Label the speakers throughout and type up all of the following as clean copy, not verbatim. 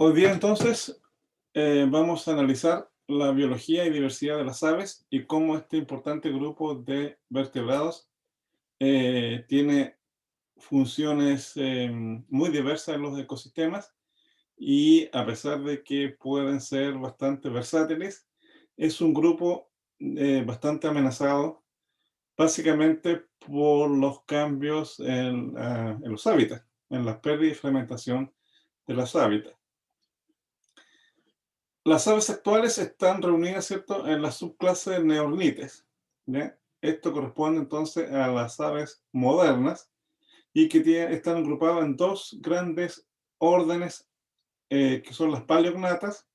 Speaker 1: Hoy día entonces vamos a analizar la biología y diversidad de las aves y cómo este importante grupo de vertebrados tiene funciones muy diversas en los ecosistemas y a pesar de que pueden ser bastante versátiles, es un grupo bastante amenazado básicamente por los cambios en los hábitats, en la pérdida y fragmentación de los hábitats. Las aves actuales están reunidas, ¿cierto?, en la subclase Neornites, ¿ya? Esto corresponde entonces a las aves modernas y que están agrupadas en dos grandes órdenes, que son las paleognatas,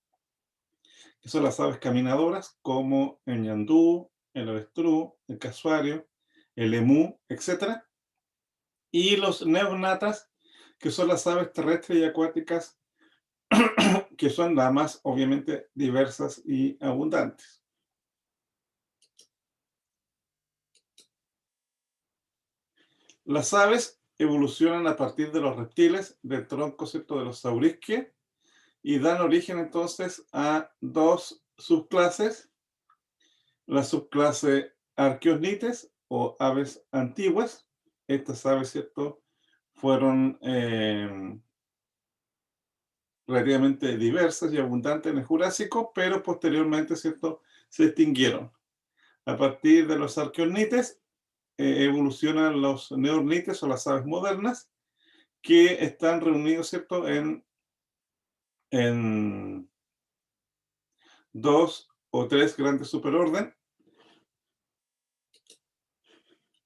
Speaker 1: que son las aves caminadoras, como el ñandú, el avestruz, el casuario, el emú, etcétera, y los neognatas, que son las aves terrestres y acuáticas, que son las más obviamente diversas y abundantes. Las aves evolucionan a partir de los reptiles del tronco, ¿cierto?, de los saurisquios y dan origen entonces a dos subclases: la subclase Archaeornites o aves antiguas. Estas aves, ¿cierto?, fueron relativamente diversas y abundantes en el Jurásico, pero posteriormente, ¿cierto?, se extinguieron. A partir de los Archaeornites evolucionan los Neornites o las aves modernas, que están reunidos, ¿cierto?, en dos o tres grandes superorden: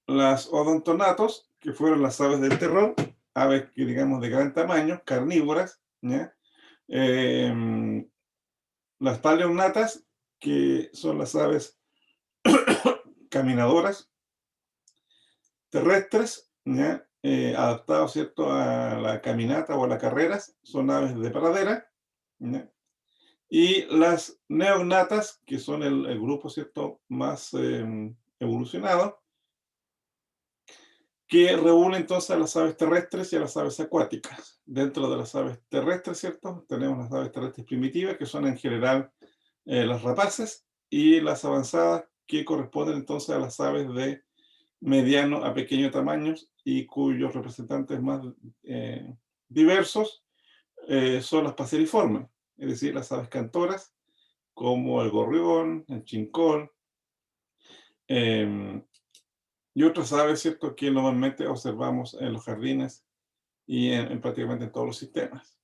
Speaker 1: las odontonatos, que fueron las aves del terror, aves que digamos de gran tamaño, carnívoras, ¿ya? Em, las paleognatas, que son las aves caminadoras, terrestres, ¿ya? Adaptados, ¿cierto?, a la caminata o a las carreras, son aves de pradera, ¿ya? Y las neognatas, que son el grupo, ¿cierto?, más evolucionado, que reúne entonces a las aves terrestres y a las aves acuáticas. Dentro de las aves terrestres, ¿cierto?, tenemos las aves terrestres primitivas, que son en general las rapaces, y las avanzadas, que corresponden entonces a las aves de mediano a pequeño tamaños y cuyos representantes más eh, diversos son las paseriformes, es decir, las aves cantoras, como el gorrión, el chincón, em, y otras aves, ¿cierto?, que normalmente observamos en los jardines y en prácticamente en todos los sistemas.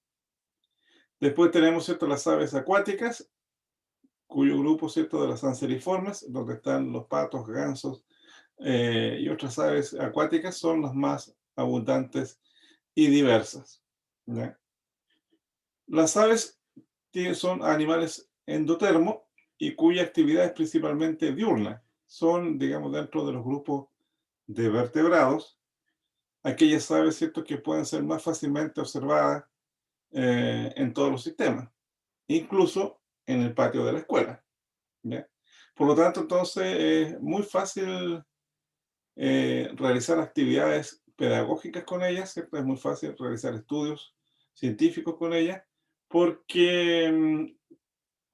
Speaker 1: Después tenemos, ¿cierto?, las aves acuáticas, cuyo grupo, ¿cierto?, de las anseriformes, donde están los patos, gansos y otras aves acuáticas, son las más abundantes y diversas, ¿ya? Las aves son animales endotermo y cuya actividad es principalmente diurna. Son, digamos, dentro de los grupos de vertebrados, aquellas aves, ¿cierto?, que pueden ser más fácilmente observadas en todos los sistemas, incluso en el patio de la escuela, ¿ya? Por lo tanto, entonces, es muy fácil realizar actividades pedagógicas con ellas, ¿cierto? Es muy fácil realizar estudios científicos con ellas, porque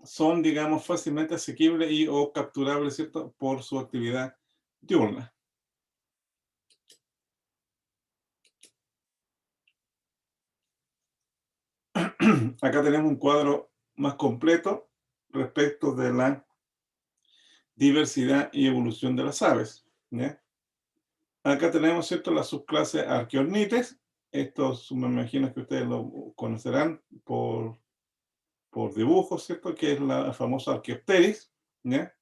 Speaker 1: son, digamos, fácilmente asequibles y o capturables, ¿cierto?, por su actividad diurna. Acá tenemos un cuadro más completo respecto de la diversidad y evolución de las aves, ¿ya? Acá tenemos, ¿cierto?, la subclase Archaeornites. Estos me imagino que ustedes lo conocerán por dibujos, ¿cierto?, que es la famosa Archaeopteris, ¿ya?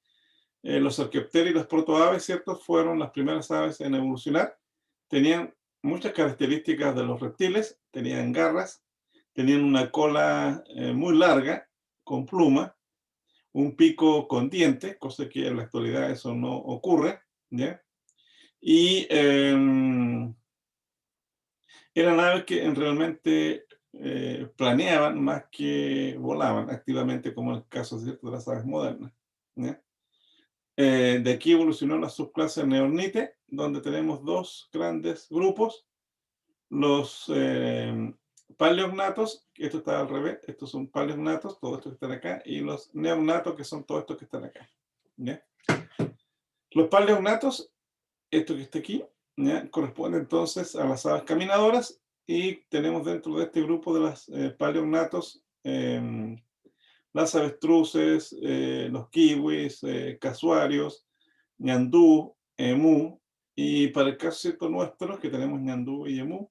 Speaker 1: Los Archaeopteris y las protoaves, ¿cierto?, fueron las primeras aves en evolucionar. Tenían muchas características de los reptiles, tenían garras, tenían una cola muy larga, con pluma, un pico con diente, cosa que en la actualidad eso no ocurre, ¿ya? Y eran aves que realmente planeaban más que volaban activamente, como en el caso, ¿cierto?, de las aves modernas, ¿ya? De aquí evolucionó la subclase Neornite, donde tenemos dos grandes grupos: los paleognatos, esto está al revés, estos son paleognatos, todos estos que están acá, y los neognatos, que son todos estos que están acá. ¿Ya? Los paleognatos, esto que está aquí, ¿ya? Corresponde entonces a las aves caminadoras, y tenemos dentro de este grupo de las paleognatos las avestruces, los kiwis, casuarios, ñandú, emú, y para el caso cierto nuestro, que tenemos ñandú y emú,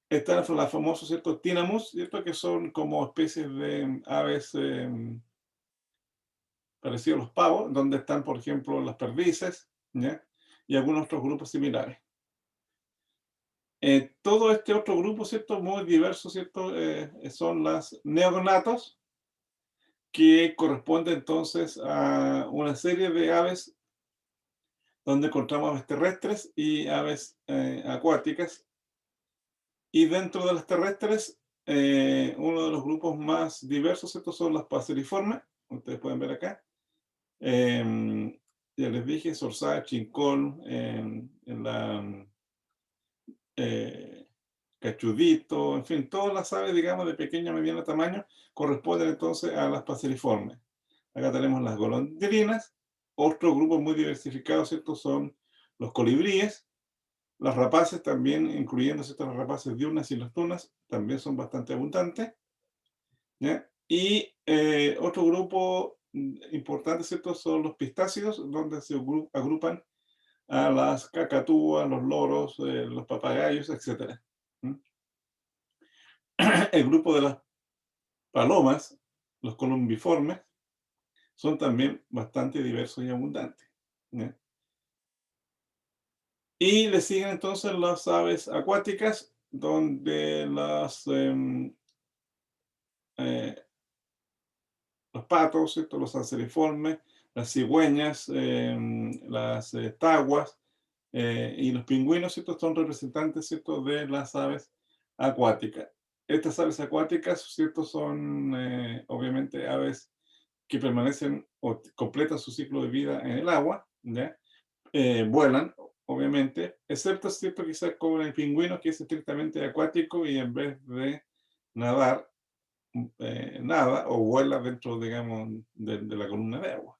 Speaker 1: están los famosos ciertos tinamus, ¿cierto? Que son como especies de aves parecidos a los pavos, donde están, por ejemplo, las perdices, ¿ya? Y algunos otros grupos similares. Todo este otro grupo, ¿cierto? Muy diverso, ¿cierto? Son las neognatos, que corresponde entonces a una serie de aves donde encontramos aves terrestres y aves acuáticas. Y dentro de las terrestres, uno de los grupos más diversos, estos son las paseriformes, ustedes pueden ver acá. Ya les dije, zorzal, chincón, en la cachudito, en fin, todas las aves, digamos, de pequeño a mediano tamaño, corresponden entonces a las paseriformes. Acá tenemos las golondrinas. Otro grupo muy diversificado, ¿cierto? Son los colibríes. Las rapaces también, incluyendo ciertas rapaces diurnas y nocturnas, también son bastante abundantes, ¿ya? Y otro grupo importante, ¿cierto? Son los pistácidos, donde se agrupan a las cacatúas, los loros, los papagayos, etc. El grupo de las palomas, los columbiformes, son también bastante diversos y abundantes, ¿ya? Y le siguen entonces las aves acuáticas, donde los patos, ¿cierto? Los anseriformes, las cigüeñas, las taguas y los pingüinos, ¿cierto? Son representantes, ¿cierto? De las aves acuáticas. Estas aves acuáticas, ¿cierto? Son obviamente aves que permanecen o completan su ciclo de vida en el agua, ¿ya? Vuelan, obviamente, excepto, ¿cierto? Quizás con el pingüino, que es estrictamente acuático y en vez de nadar, nada o vuela dentro, digamos, de la columna de agua.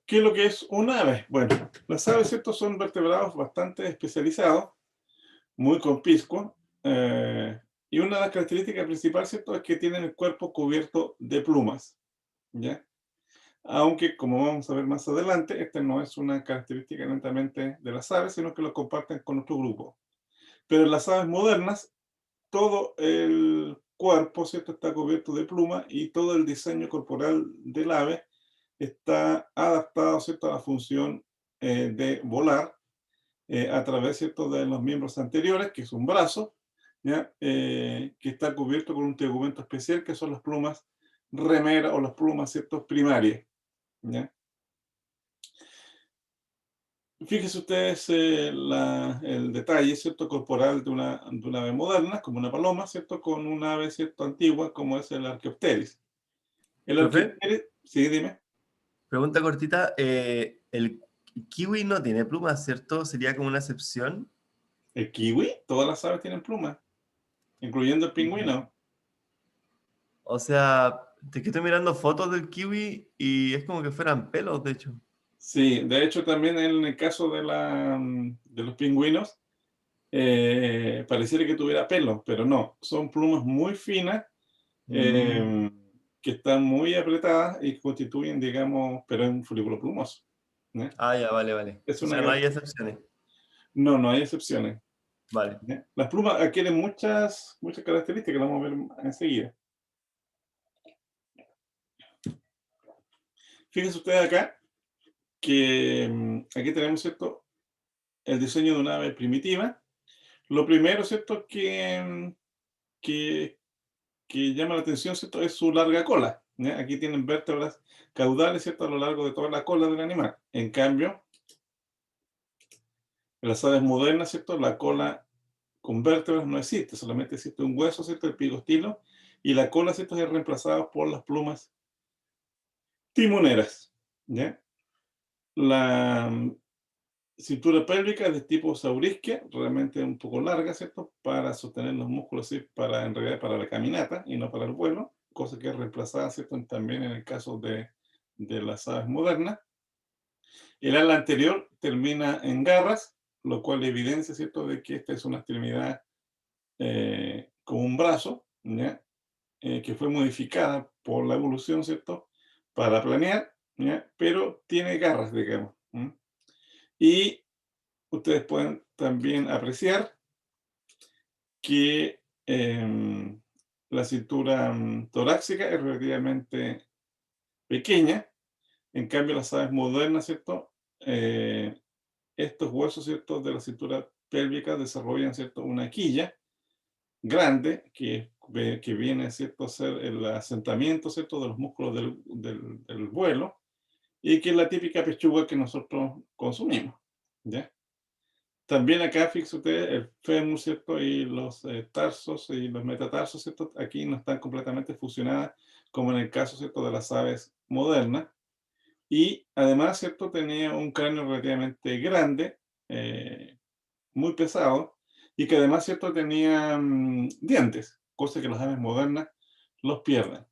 Speaker 1: ¿Qué es lo que es un ave? Bueno, las aves, ¿cierto? Son vertebrados bastante especializados, muy conspicuos, y una de las características principales, ¿cierto? Es que tienen el cuerpo cubierto de plumas, ¿ya? Aunque, como vamos a ver más adelante, esta no es una característica netamente de las aves, sino que lo comparten con otro grupo. Pero en las aves modernas, todo el cuerpo, ¿cierto? Está cubierto de pluma, y todo el diseño corporal del ave está adaptado, ¿cierto? A la función de volar a través, ¿cierto? De los miembros anteriores, que es un brazo, ¿ya? Que está cubierto con un tegumento especial, que son las plumas remera o las plumas, ¿cierto? Primarias, ¿ya? Fíjense ustedes el detalle, ¿cierto? Corporal de una ave moderna, como una paloma, ¿cierto? Con una ave, ¿cierto? Antigua, como es el Archaeopteryx. El
Speaker 2: Profe,
Speaker 1: Archaeopteryx, sí, dime.
Speaker 2: pregunta cortita. El kiwi no tiene plumas, ¿cierto? ¿Sería como una excepción?
Speaker 1: El kiwi, todas las aves tienen plumas, incluyendo el pingüino.
Speaker 2: O sea, te que estoy mirando fotos del kiwi y es como que fueran pelos, de hecho.
Speaker 1: Sí, de hecho también en el caso de los pingüinos, pareciera que tuviera pelo, pero no, son plumas muy finas,
Speaker 2: Mm.
Speaker 1: eh, que están muy apretadas y constituyen, digamos, pero es un folículo plumoso, ¿ya?
Speaker 2: Ah, ya, vale, vale.
Speaker 1: Es
Speaker 2: O
Speaker 1: una,
Speaker 2: sea, no hay excepciones.
Speaker 1: no, no hay excepciones,
Speaker 2: Vale.
Speaker 1: ¿ya? Las plumas adquieren muchas características, las vamos a ver enseguida. Fíjense ustedes acá que aquí tenemos, ¿cierto? El diseño de una ave primitiva. Lo primero, ¿cierto? Que, que llama la atención, ¿cierto? Es su larga cola, ¿ya? Aquí tienen vértebras caudales, ¿cierto? A lo largo de toda la cola del animal. En cambio, en las aves modernas, ¿cierto? La cola con vértebras no existe, solamente existe un hueso, ¿cierto? El pigostilo, y la cola, ¿cierto? Es reemplazada por las plumas timoneras, ¿ya? La cintura pélvica es de tipo saurisquia, realmente un poco larga, ¿cierto? Para sostener los músculos, ¿sí? Para, en realidad para la caminata y no para el vuelo, cosa que es reemplazada, ¿cierto? También en el caso de las aves modernas. El ala anterior termina en garras, lo cual evidencia, ¿cierto?, de que esta es una extremidad con un brazo, ¿ya? Que fue modificada por la evolución, ¿cierto?, para planear, ¿ya? Pero tiene garras, digamos. Y ustedes pueden también apreciar que la cintura torácica es relativamente pequeña, en cambio las aves modernas, ¿cierto? Estos huesos, ¿cierto?, de la cintura pélvica desarrollan, ¿cierto?, una quilla grande que viene, ¿cierto?, a ser el asentamiento, ¿cierto?, de los músculos del vuelo y que es la típica pechuga que nosotros consumimos, ¿ya? También acá, fíjense ustedes, el fémur, ¿cierto? Y los tarsos y los metatarsos, ¿cierto? Aquí no están completamente fusionadas, como en el caso, ¿cierto?, de las aves modernas. Y además, ¿cierto?, tenía un cráneo relativamente grande, eh, muy pesado, y que además, ¿cierto?, tenía dientes, cosa que las aves modernas los pierden.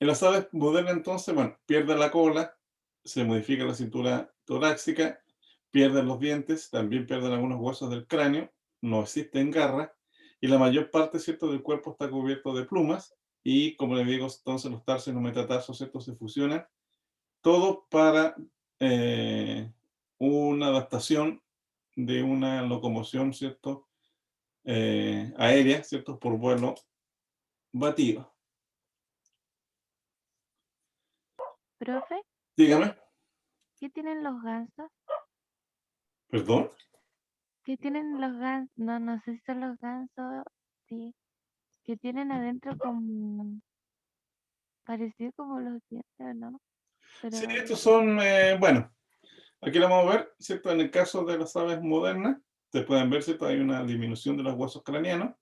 Speaker 1: En las aves modernas, entonces, bueno, pierden la cola, se modifica la cintura torácica, pierden los dientes, también pierden algunos huesos del cráneo, no existen garras, y la mayor parte, ¿cierto?, del cuerpo está cubierto de plumas, y como les digo, entonces los tarsos y los metatarsos, ¿cierto?, se fusionan, todo para una adaptación de una locomoción, ¿cierto?, aérea, ¿cierto?, por vuelo batido.
Speaker 3: Profe,
Speaker 1: Dígame,
Speaker 3: ¿qué tienen los gansos?
Speaker 1: perdón.
Speaker 3: ¿Qué tienen los gansos? No, no sé si son los gansos, sí, que tienen adentro como parecido como los dientes, ¿no?
Speaker 1: Sí,
Speaker 3: Pero
Speaker 1: estos son, bueno, aquí lo vamos a ver, ¿cierto? En el caso de las aves modernas, te pueden ver, ¿cierto? Hay una disminución de los huesos craneanos,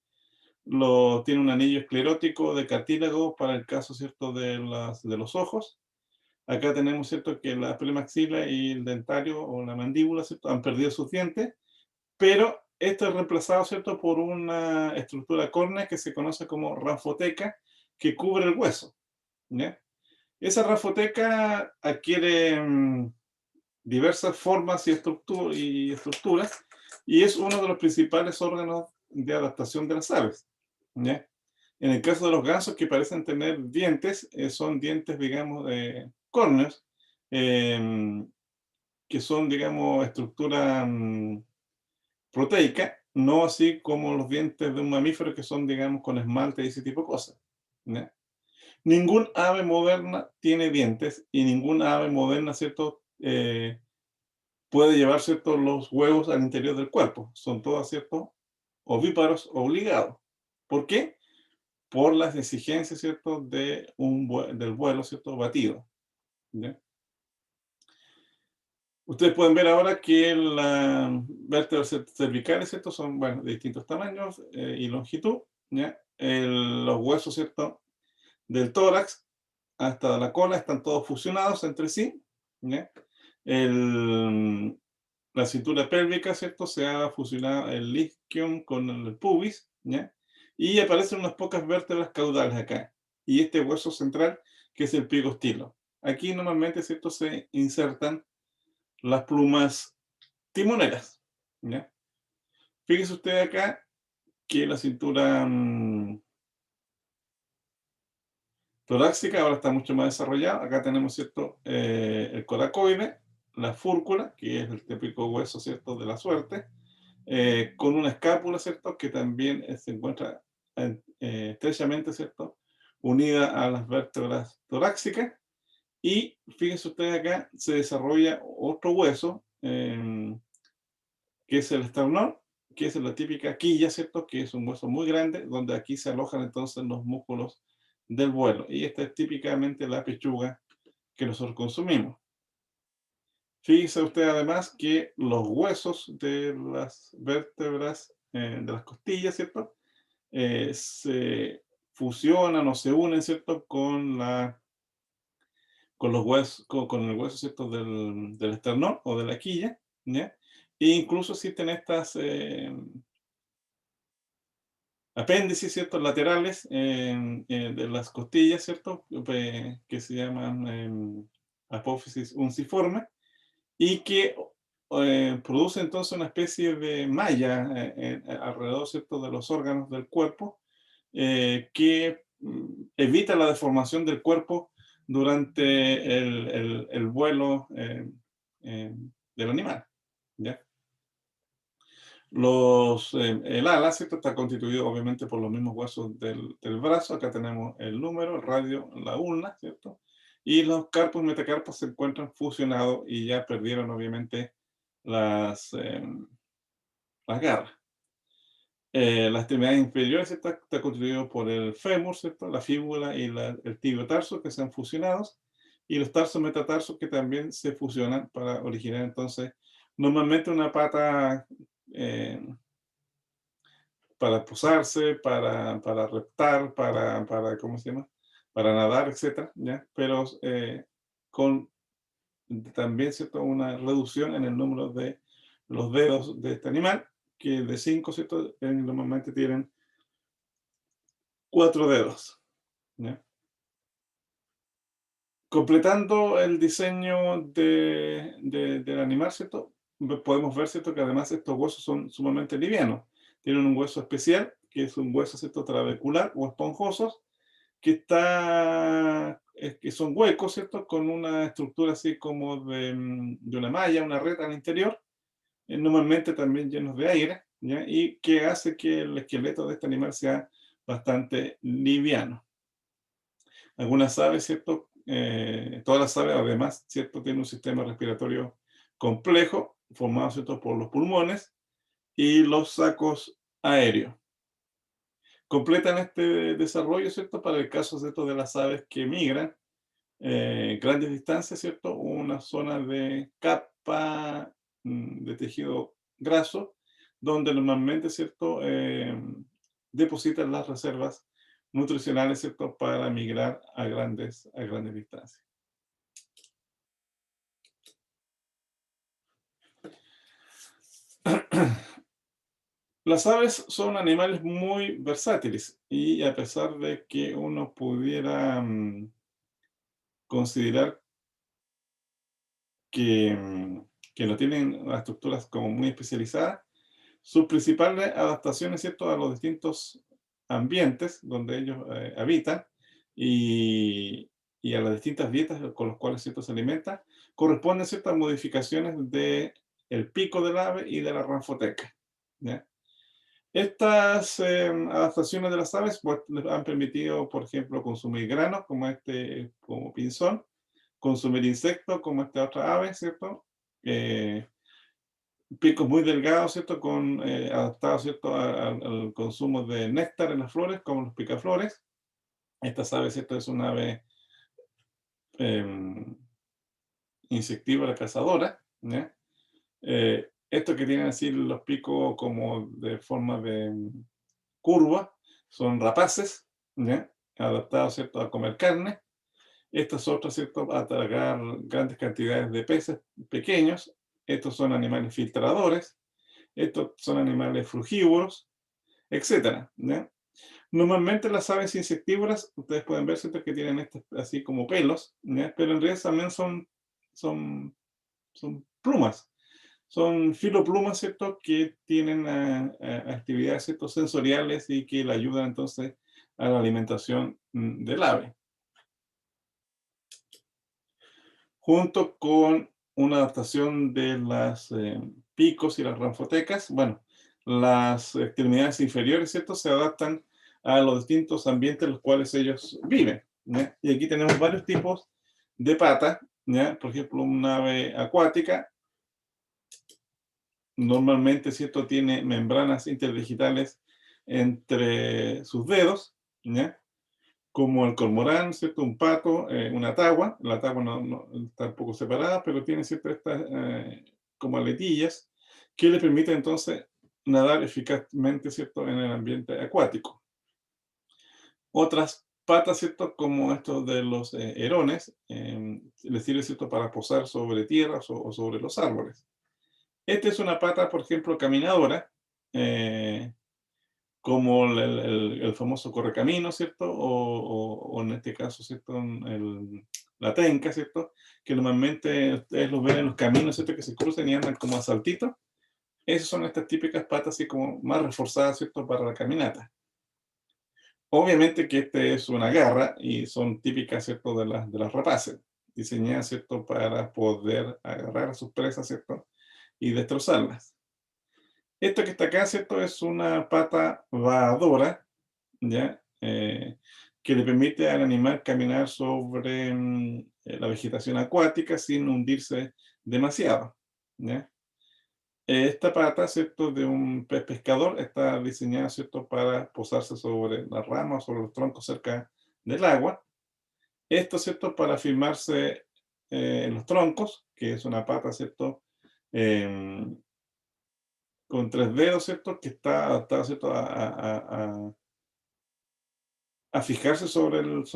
Speaker 1: tiene un anillo esclerótico de cartílago para el caso, ¿cierto?, de los ojos. Acá tenemos, ¿cierto?, que la premaxila y el dentario o la mandíbula, ¿cierto?, han perdido sus dientes, pero esto es reemplazado, ¿cierto?, por una estructura córnea que se conoce como ranfoteca, que cubre el hueso, ¿ya? Esa ranfoteca adquiere diversas formas y estructuras, y es uno de los principales órganos de adaptación de las aves, ¿ya? En el caso de los gansos que parecen tener dientes, son dientes, digamos, córneos, em, que son, digamos, estructura proteica, no así como los dientes de un mamífero que son, digamos, con esmalte y ese tipo de cosas, ¿ya? Ningún ave moderna tiene dientes y ninguna ave moderna, ¿cierto?, puede llevar, ¿cierto?, los huevos al interior del cuerpo. Son todas, ¿cierto?, ovíparos obligados. ¿Por qué? Por las exigencias, ¿cierto?, del vuelo, ¿cierto?, batido, ¿ya? Ustedes pueden ver ahora que las vértebras cervicales, ¿cierto?, son, bueno, de distintos tamaños y longitud, ¿ya? Los huesos, ¿cierto?, del tórax hasta la cola están todos fusionados entre sí, ¿ya? El, la cintura pélvica, ¿cierto? Se ha fusionado el isquion con el pubis, ¿ya? Y aparecen unas pocas vértebras caudales acá. Y este hueso central, que es el pigostilo. Aquí normalmente, ¿cierto?, se insertan las plumas timoneras, ¿ya? Fíjese usted acá que la cintura torácica ahora está mucho más desarrollada. Acá tenemos, ¿cierto?, el coracoide, la fúrcula, que es el típico hueso, ¿cierto?, de la suerte, con una escápula, ¿cierto?, que también se encuentra estrechamente, ¿cierto?, unida a las vértebras torácicas. Y fíjense ustedes acá, se desarrolla otro hueso, que es el esternón, que es la típica quilla, ¿cierto?, que es un hueso muy grande, donde aquí se alojan entonces los músculos del vuelo. Y esta es típicamente la pechuga que nosotros consumimos. Fíjese usted además que los huesos de las vértebras, de las costillas, ¿cierto?, se fusionan o se unen, ¿cierto?, con con los huesos, con el hueso, ¿cierto? Del esternón o de la quilla, ¿ya? E incluso existen estas apéndices, ¿cierto? Laterales de las costillas, ¿cierto? Que se llaman apófisis unciforme y que produce entonces una especie de malla alrededor, ¿cierto? De los órganos del cuerpo que evita la deformación del cuerpo durante el vuelo del animal, ¿ya? El ala, ¿cierto? Está constituido obviamente por los mismos huesos del brazo. Acá tenemos el número, el radio, la ulna, ¿cierto? Y los carpos y metacarpos se encuentran fusionados y ya perdieron obviamente las garras. La extremidad inferior, ¿cierto? Está constituido por el fémur, ¿cierto? La fíbula y el tibio tarso que se han fusionado, y los tarsos metatarsos que también se fusionan para originar entonces normalmente una pata para posarse, para reptar, ¿cómo se llama? Para nadar, etcétera, ¿ya? Pero con también, ¿cierto? Una reducción en el número de los dedos de este animal, que de 5, ¿cierto? Normalmente tienen 4 dedos, ¿ya? Completando el diseño del animal, ¿cierto? Podemos ver, ¿cierto? Que además estos huesos son sumamente livianos. Tienen un hueso especial, que es un hueso, ¿cierto? Trabecular o esponjosos, que son huecos, ¿cierto? Con una estructura así como de una malla, una red al interior, normalmente también llenos de aire, ¿ya? Y que hace que el esqueleto de este animal sea bastante liviano. Algunas aves, ¿cierto? Todas las aves, además, ¿cierto? Tienen un sistema respiratorio complejo, formado, ¿cierto? Por los pulmones y los sacos aéreos. Completan este desarrollo, ¿cierto? Para el caso, ¿cierto? De las aves que migran grandes distancias, ¿cierto? Una zona de capa de tejido graso, donde normalmente, ¿cierto? Depositan las reservas nutricionales, ¿cierto? Para migrar a grandes distancias. Las aves son animales muy versátiles y a pesar de que uno pudiera considerar que no tienen las estructuras como muy especializadas, sus principales adaptaciones, ¿cierto? A los distintos ambientes donde ellos habitan y, y a las distintas dietas con las cuales, ¿cierto? Se alimenta, corresponden ciertas modificaciones del pico del ave y de la ranfoteca, ¿ya? Estas adaptaciones de las aves pues, les han permitido, por ejemplo, consumir granos como pinzón, consumir insectos como esta otra ave, ¿cierto? Picos muy delgados, ¿cierto? Adaptados, ¿cierto? Al consumo de néctar en las flores, como los picaflores. Estas aves, ¿cierto? Es una ave insectívora cazadora, ¿ya? Estos que tienen así los picos como de forma de curva, son rapaces, ¿ya? Adaptados, ¿cierto? A comer carne. Estos otros, ¿cierto? A tragar grandes cantidades de peces pequeños. Estos son animales filtradores. Estos son animales frugívoros, etcétera, ¿ya? Normalmente las aves insectívoras, ustedes pueden ver, ¿cierto? Que tienen así como pelos, ¿ya? Pero en realidad también son, son plumas. Son filoplumas, ¿cierto? Que tienen actividades, ¿cierto? Sensoriales y que le ayudan entonces a la alimentación del ave. Junto con una adaptación de las picos y las ranfotecas, bueno, las extremidades inferiores, ¿cierto? Se adaptan a los distintos ambientes en los cuales ellos viven, ¿ya? Y aquí tenemos varios tipos de patas, ¿ya? Por ejemplo, un ave acuática, normalmente, ¿cierto? Tiene membranas interdigitales entre sus dedos, ¿ya? Como el cormorán, ¿cierto? Un pato, una tagua. La tagua no está un poco separada, pero tiene, ¿cierto? Estas como aletillas que le permiten entonces nadar eficazmente, ¿cierto? En el ambiente acuático. Otras patas, ¿cierto? Como estos de los herones, les sirve, ¿cierto? Para posar sobre tierras o sobre los árboles. Esta es una pata, por ejemplo, caminadora, eh, como el famoso correcamino, ¿cierto? O en este caso, ¿cierto? La tenca, ¿cierto? Que normalmente ustedes los ven en los caminos, ¿cierto? Que se cruzan y andan como a saltito. Esas son estas típicas patas así como más reforzadas, ¿cierto? Para la caminata. Obviamente que este es una garra y son típicas, ¿cierto? De las rapaces, diseñadas, ¿cierto? Para poder agarrar a sus presas, ¿cierto? Y destrozarlas. Esto que está acá, ¿cierto? Es una pata vadora, ¿ya? Que le permite al animal caminar sobre la vegetación acuática sin hundirse demasiado, ¿ya? Esta pata, ¿cierto? De un pez pescador está diseñada, ¿cierto? Para posarse sobre las ramas, sobre los troncos cerca del agua. Esto, ¿cierto? Para firmarse en los troncos, que es una pata, ¿cierto? Em, con 3 dedos, ¿cierto? Que está adaptada, ¿cierto? A fijarse sobre los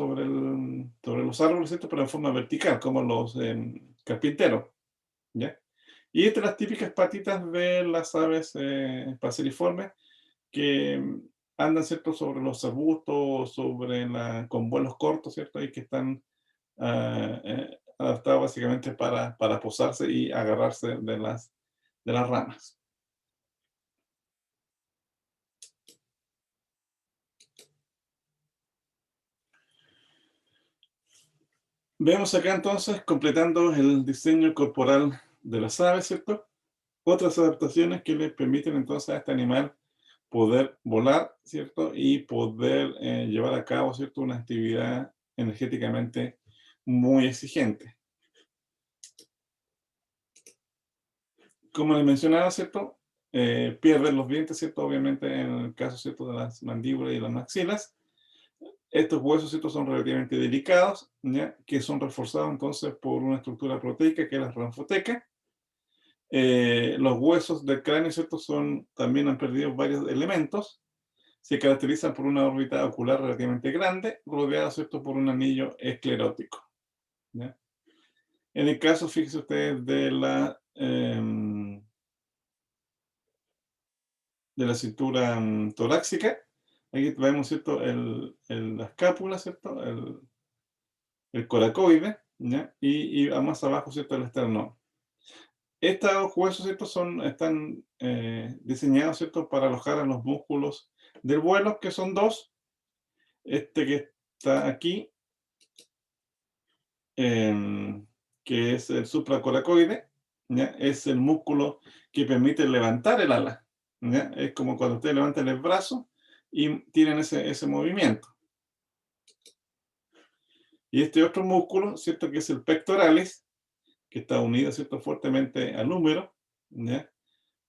Speaker 1: árboles, ¿cierto? Pero en forma vertical, como los carpinteros, ¿ya? Y estas las típicas patitas de las aves paseriformes que andan, ¿cierto? Sobre los arbustos, con vuelos cortos, ¿cierto? Y que están adaptados básicamente para posarse y agarrarse de las ramas. Vemos acá entonces, completando el diseño corporal de las aves, ¿cierto? Otras adaptaciones que le permiten entonces a este animal poder volar, ¿cierto? Y poder llevar a cabo, ¿cierto? Una actividad energéticamente muy exigente. Como les mencionaba, ¿cierto? Pierden los dientes, ¿cierto? Obviamente en el caso, ¿cierto? De las mandíbulas y las maxilas. Estos huesos, ¿cierto? Son relativamente delicados, ¿ya? Que son reforzados entonces por una estructura proteica que es la ranfoteca. Los huesos del cráneo, ¿cierto? También han perdido varios elementos. Se caracterizan por una órbita ocular relativamente grande, rodeada, ¿cierto? Por un anillo esclerótico, ¿ya? En el caso, fíjense ustedes, de la cintura torácica, aquí vemos, ¿cierto? La escápula, ¿cierto? El coracoide, ¿ya? Y más abajo, ¿cierto? El esternón. Estos huesos, ¿cierto? Están diseñados, ¿cierto? Para alojar a los músculos del vuelo, que son dos. Este que está aquí, que es el supracoracoide, ¿ya? Es el músculo que permite levantar el ala, ¿ya? Es como cuando ustedes levantan el brazo y tienen ese movimiento. Y este otro músculo, ¿cierto? Que es el pectoralis, que está unido, ¿cierto? Fuertemente al húmero, ¿ya?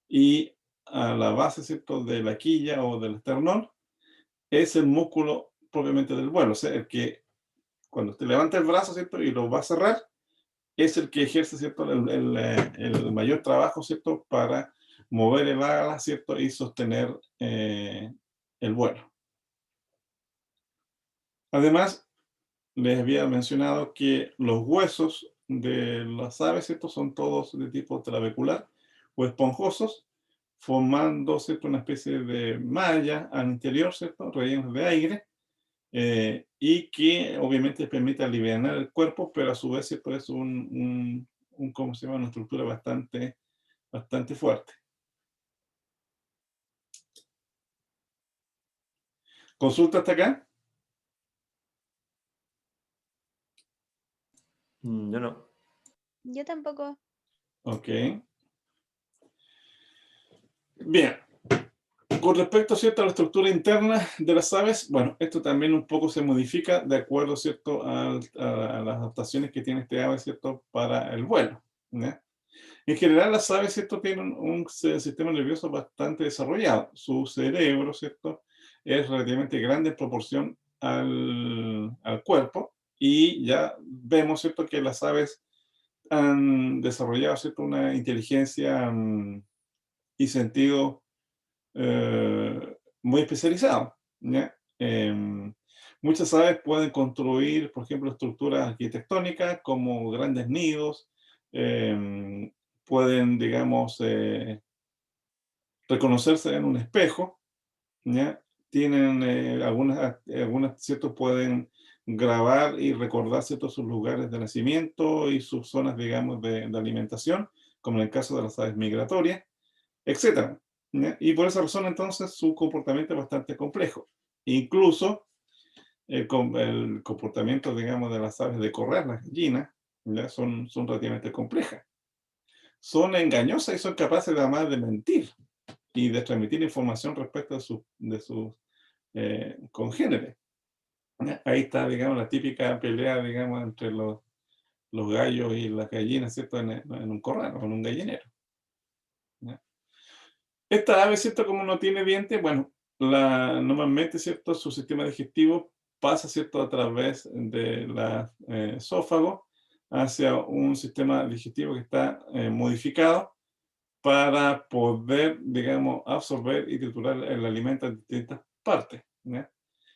Speaker 1: Y a la base, ¿cierto? De la quilla o del esternón, es el músculo propiamente del vuelo, o sea, el que cuando usted levanta el brazo, ¿cierto? Y lo va a cerrar, es el que ejerce, ¿cierto? El mayor trabajo, ¿cierto? Para mover el ala, ¿cierto? Y sostener el vuelo. Además, les había mencionado que los huesos de las aves, ¿cierto? Son todos de tipo trabecular o esponjosos, formando, ¿cierto? Una especie de malla al interior, ¿cierto? Rellenos de aire, y que obviamente permite aliviar el cuerpo, pero a su vez, ¿cierto? Es ¿cómo se llama? Una estructura bastante fuerte. ¿Consulta hasta acá?
Speaker 2: Yo no.
Speaker 4: Yo tampoco.
Speaker 1: Ok. Bien. Con respecto, ¿cierto? A la estructura interna de las aves, bueno, esto también un poco se modifica de acuerdo, ¿cierto? A las adaptaciones que tiene este ave, ¿cierto? Para el vuelo, ¿ya? En general, las aves, ¿cierto? Tienen un sistema nervioso bastante desarrollado. Su cerebro, ¿cierto? Es relativamente grande en proporción al cuerpo. Y ya vemos, ¿cierto? Que las aves han desarrollado, ¿cierto? Una inteligencia y sentido muy especializado, ¿ya? Muchas aves pueden construir, por ejemplo, estructuras arquitectónicas como grandes nidos, pueden, digamos, reconocerse en un espejo, ¿ya? Tienen algunas, ¿cierto? Pueden grabar y recordar, ¿cierto? Sus lugares de nacimiento y sus zonas, digamos, de alimentación, como en el caso de las aves migratorias, etcétera, ¿ya? Y por esa razón, entonces, su comportamiento es bastante complejo. Incluso el comportamiento, digamos, de las aves de corral, las gallinas, ¿ya? Son relativamente complejas. Son engañosas y son capaces además de mentir y de transmitir información respecto de sus congéneres. Ahí está, digamos, la típica pelea, digamos, entre los gallos y las gallinas, ¿cierto? En un corral o en un gallinero. ¿Ya? Esta ave, ¿cierto? Como no tiene dientes, bueno, normalmente, ¿cierto? Su sistema digestivo pasa, ¿cierto? A través de la esófago hacia un sistema digestivo que está modificado para poder, digamos, absorber y triturar el alimento en distintas partes, ¿ya?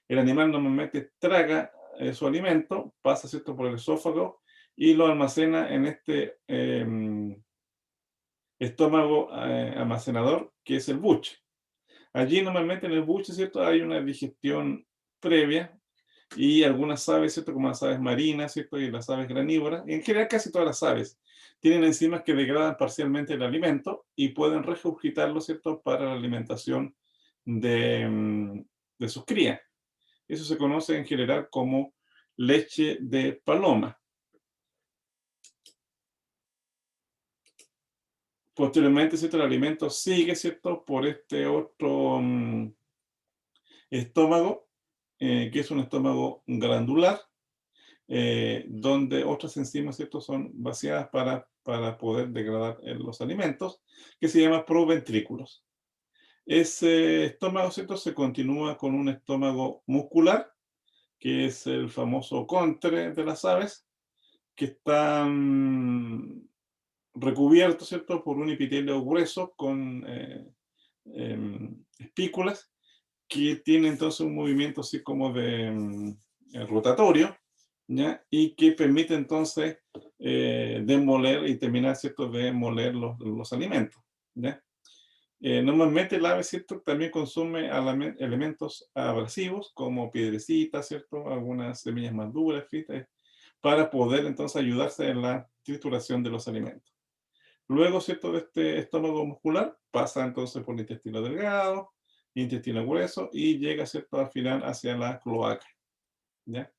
Speaker 1: El animal normalmente traga su alimento, pasa, ¿cierto? Por el esófago y lo almacena en este estómago almacenador que es el buche. Allí normalmente en el buche, ¿cierto? Hay una digestión previa y algunas aves, ¿cierto? Como las aves marinas, ¿cierto? Y las aves granívoras, y en general casi todas las aves, tienen enzimas que degradan parcialmente el alimento y pueden regurgitarlo, ¿cierto? Para la alimentación de sus crías. Eso se conoce en general como leche de paloma. Posteriormente, ¿cierto? El alimento sigue, ¿cierto? Por este otro estómago, que es un estómago glandular, donde otras enzimas, ¿cierto? Son vaciadas para poder degradar los alimentos, que se llama proventrículos. Ese estómago, ¿cierto? Se continúa con un estómago muscular, que es el famoso contre de las aves, que está recubierto, ¿cierto? Por un epitelio grueso con espículas, que tiene entonces un movimiento así como de rotatorio, ¿ya? Y que permite entonces demoler y terminar, ¿cierto?, de moler los alimentos, ¿ya? Normalmente el ave, ¿cierto?, también consume elementos abrasivos como piedrecitas, ¿cierto?, algunas semillas más duras, fritas, para poder entonces ayudarse en la trituración de los alimentos. Luego, ¿cierto?, de este estómago muscular, pasa entonces por el intestino delgado, intestino grueso y llega, ¿cierto?, al final hacia la cloaca, ¿ya?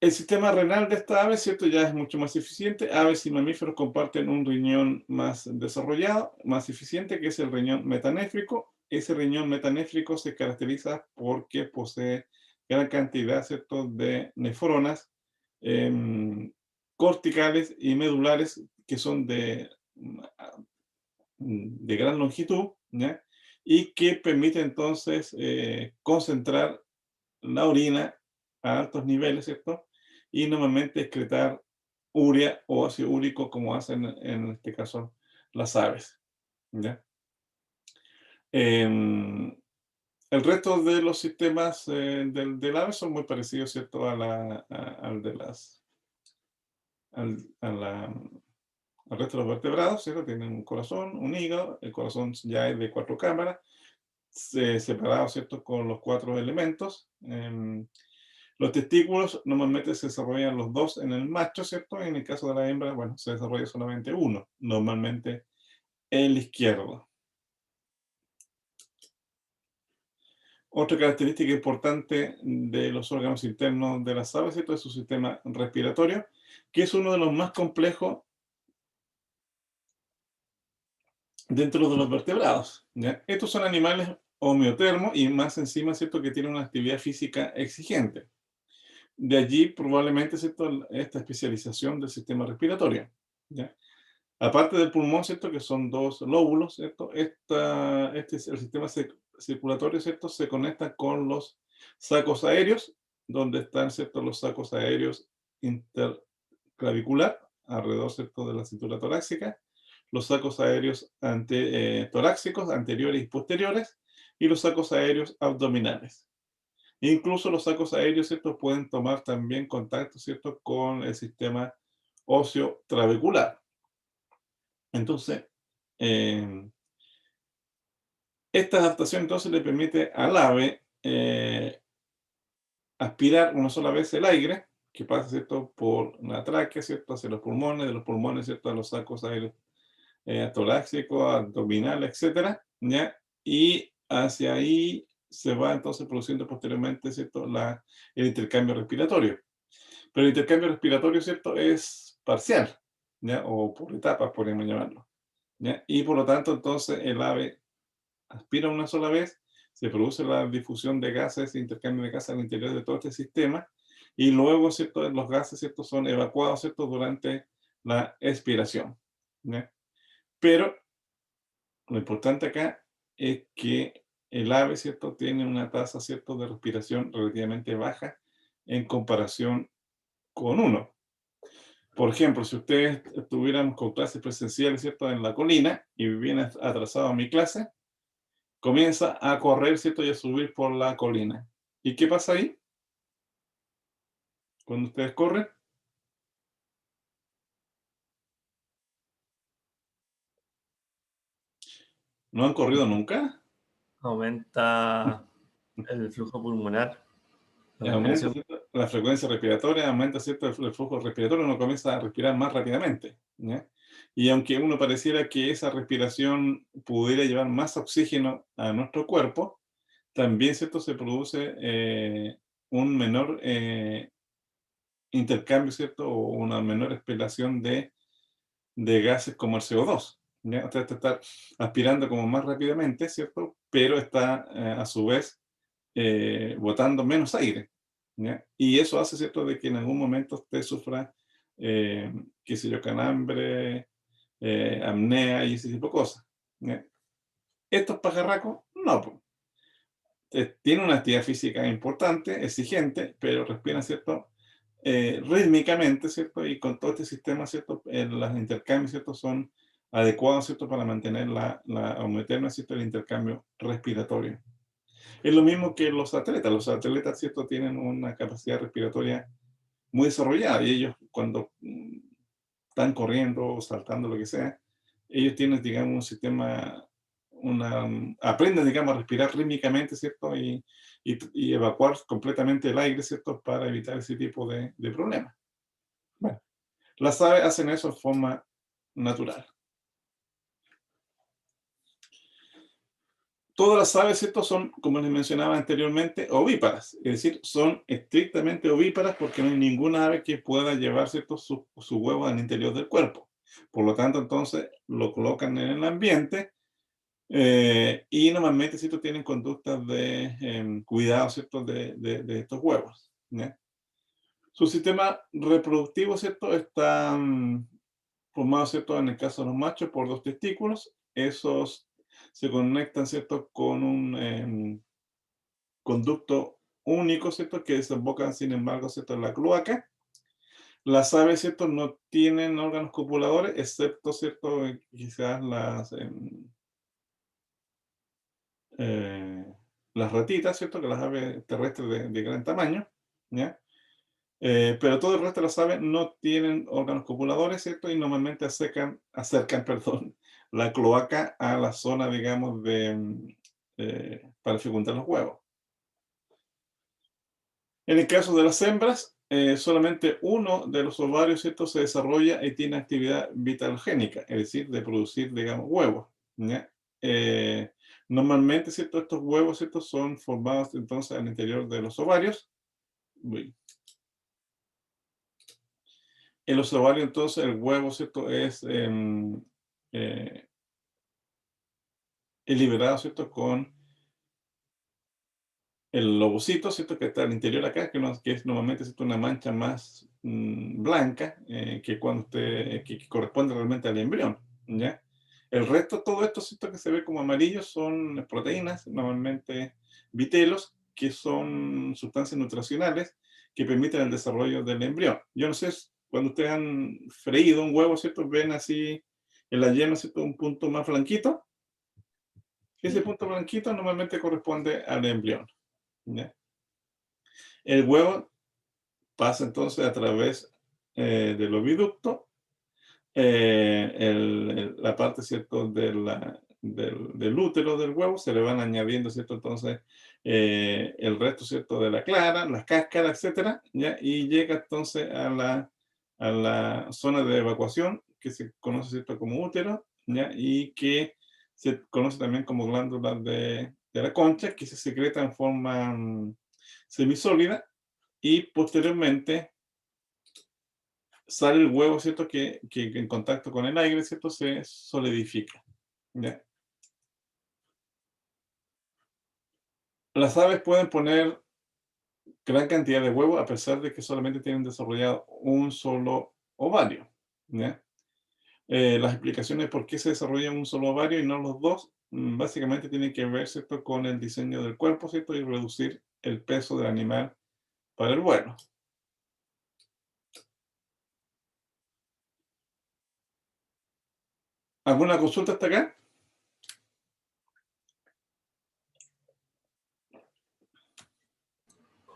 Speaker 1: El sistema renal de esta ave, ¿cierto?, ya es mucho más eficiente. Aves y mamíferos comparten un riñón más desarrollado, más eficiente, que es el riñón metanéfrico. Ese riñón metanéfrico se caracteriza porque posee gran cantidad, ¿cierto?, de nefronas corticales y medulares que son de gran longitud, ¿ya? Y que permite entonces concentrar la orina a altos niveles, ¿cierto? Y normalmente excretar urea o ácido úrico como hacen en este caso las aves, ¿ya? El resto de los sistemas del ave son muy parecidos, ¿cierto? Al de al resto de los vertebrados, ¿cierto? Tienen un corazón, un hígado, el corazón ya es de 4 cámaras, separado, ¿cierto? Con los 4 elementos. Los testículos normalmente se desarrollan los 2 en el macho, ¿cierto? En el caso de la hembra, bueno, se desarrolla solamente uno, normalmente el izquierdo. Otra característica importante de los órganos internos de las aves, ¿cierto?, es su sistema respiratorio, que es uno de los más complejos dentro de los vertebrados, ¿ya? Estos son animales homeotermos y más encima, ¿cierto?, que tienen una actividad física exigente. De allí probablemente, ¿cierto?, esta especialización del sistema respiratorio, ¿ya? Aparte del pulmón, ¿cierto?, que son 2 lóbulos, ¿cierto? Este es el sistema circulatorio, ¿cierto? Se conecta con los sacos aéreos, donde están, ¿cierto?, los sacos aéreos interclavicular, alrededor, ¿cierto?, de la cintura torácica, los sacos aéreos torácicos, anteriores y posteriores, y los sacos aéreos abdominales. Incluso los sacos aéreos, ¿cierto?, pueden tomar también contacto, ¿cierto?, con el sistema óseo trabecular. Entonces, esta adaptación entonces le permite al ave aspirar una sola vez el aire, que pasa, ¿cierto?, por la tráquea, ¿cierto?, hacia los pulmones, de los pulmones, ¿cierto?, a los sacos aéreos torácicos, abdominales, etcétera, ¿ya? Y hacia ahí se va entonces produciendo posteriormente, ¿cierto?, el intercambio respiratorio. Pero el intercambio respiratorio, ¿cierto?, es parcial, ¿ya? O por etapas, podríamos llamarlo, ¿ya? Y por lo tanto, entonces, el ave aspira una sola vez, se produce la difusión de gases, intercambio de gases al interior de todo este sistema, y luego, ¿cierto?, los gases, ¿cierto?, son evacuados, ¿cierto?, durante la expiración, ¿ya? Pero lo importante acá es que el ave, ¿cierto?, tiene una tasa, ¿cierto?, de respiración relativamente baja en comparación con uno. Por ejemplo, si ustedes estuvieran con clases presenciales, ¿cierto?, en la colina y viene atrasado a mi clase, comienza a correr, ¿cierto?, y a subir por la colina. ¿Y qué pasa ahí? Cuando ustedes corren, ¿no han corrido nunca?
Speaker 2: Aumenta el flujo pulmonar, la
Speaker 1: Aumenta,
Speaker 2: respiración.
Speaker 1: ¿cierto?, la frecuencia respiratoria, aumenta, ¿cierto?, el flujo respiratorio, uno comienza a respirar más rápidamente, ¿ya? Y aunque uno pareciera que esa respiración pudiera llevar más oxígeno a nuestro cuerpo, también, ¿cierto?, se produce un menor intercambio, ¿cierto?, o una menor expiración de gases como el CO2, ¿ya? Usted está aspirando como más rápidamente, ¿cierto?, pero está a su vez botando menos aire, ¿ya? Y eso hace, ¿cierto?, de que en algún momento usted sufra, qué sé yo, calambre, apnea y ese tipo de cosas, ¿ya? Estos pajarracos, no, po. Tienen una actividad física importante, exigente, pero respiran, ¿cierto?, rítmicamente, ¿cierto? Y con todo este sistema, ¿cierto?, los intercambios, ¿cierto?, son adecuados, ¿cierto?, para mantener o meternos, ¿cierto?, el intercambio respiratorio. Es lo mismo que los atletas. Los atletas, ¿cierto?, tienen una capacidad respiratoria muy desarrollada y ellos cuando están corriendo o saltando, lo que sea, ellos tienen, digamos, un sistema, aprenden, digamos, a respirar rítmicamente, ¿cierto? Y evacuar completamente el aire, ¿cierto?, para evitar ese tipo de problemas. Bueno, las aves hacen eso de forma natural. Todas las aves, ¿cierto?, son, como les mencionaba anteriormente, ovíparas, es decir, son estrictamente ovíparas porque no hay ninguna ave que pueda llevar, ¿cierto?, su huevo al interior del cuerpo. Por lo tanto, entonces, lo colocan en el ambiente y normalmente, ¿cierto?, tienen conductas de cuidado, ¿cierto?, de estos huevos, ¿ya? Su sistema reproductivo, ¿cierto?, está formado, ¿cierto?, en el caso de los machos, por dos testículos. Esos se conectan, ¿cierto?, con un conducto único, ¿cierto?, que desembocan, sin embargo, ¿cierto?, en la cloaca. Las aves, ¿cierto?, no tienen órganos copuladores, excepto, ¿cierto?, quizás las ratitas, ¿cierto?, que las aves terrestres de gran tamaño, ¿ya? Pero todo el resto de las aves no tienen órganos copuladores, ¿cierto? Y normalmente acercan, perdón, la cloaca a la zona, digamos, para fecundar los huevos. En el caso de las hembras, solamente uno de los ovarios, ¿cierto?, se desarrolla y tiene actividad vitalogénica, es decir, de producir, digamos, huevos, ¿ya? Normalmente, ¿cierto?, estos huevos, ¿cierto?, son formados entonces al interior de los ovarios. Uy. En los ovarios, entonces, el huevo, ¿cierto?, es liberado, ¿cierto?, con el ovocito, ¿cierto?, que está al interior acá, que es normalmente, ¿cierto?, una mancha más blanca que que corresponde realmente al embrión, ¿ya? El resto, todo esto, ¿cierto?, que se ve como amarillo, son proteínas, normalmente vitelos, que son sustancias nutricionales que permiten el desarrollo del embrión. Yo no sé, cuando ustedes han freído un huevo, ¿cierto?, ven así en la yema, ¿cierto?, un punto más blanquito. Ese punto blanquito normalmente corresponde al embrión, ¿ya? El huevo pasa entonces a través del oviducto, la parte, ¿cierto?, del útero del huevo, se le van añadiendo, ¿cierto?, entonces el resto, ¿cierto?, de la clara, las cáscaras, etcétera, ¿ya? Y llega entonces a la zona de evacuación, que se conoce, ¿cierto?, como útero, ¿ya? Y que se conoce también como glándula de la concha, que se secreta en forma semisólida, y posteriormente sale el huevo, ¿cierto?, que en contacto con el aire, ¿cierto?, se solidifica, ¿ya? Las aves pueden poner gran cantidad de huevos a pesar de que solamente tienen desarrollado un solo ovario, ¿ya? Las explicaciones por qué se desarrolla un solo ovario y no los dos, básicamente tienen que ver, ¿cierto?, con el diseño del cuerpo, ¿cierto?, y reducir el peso del animal para el vuelo. ¿Alguna consulta hasta acá?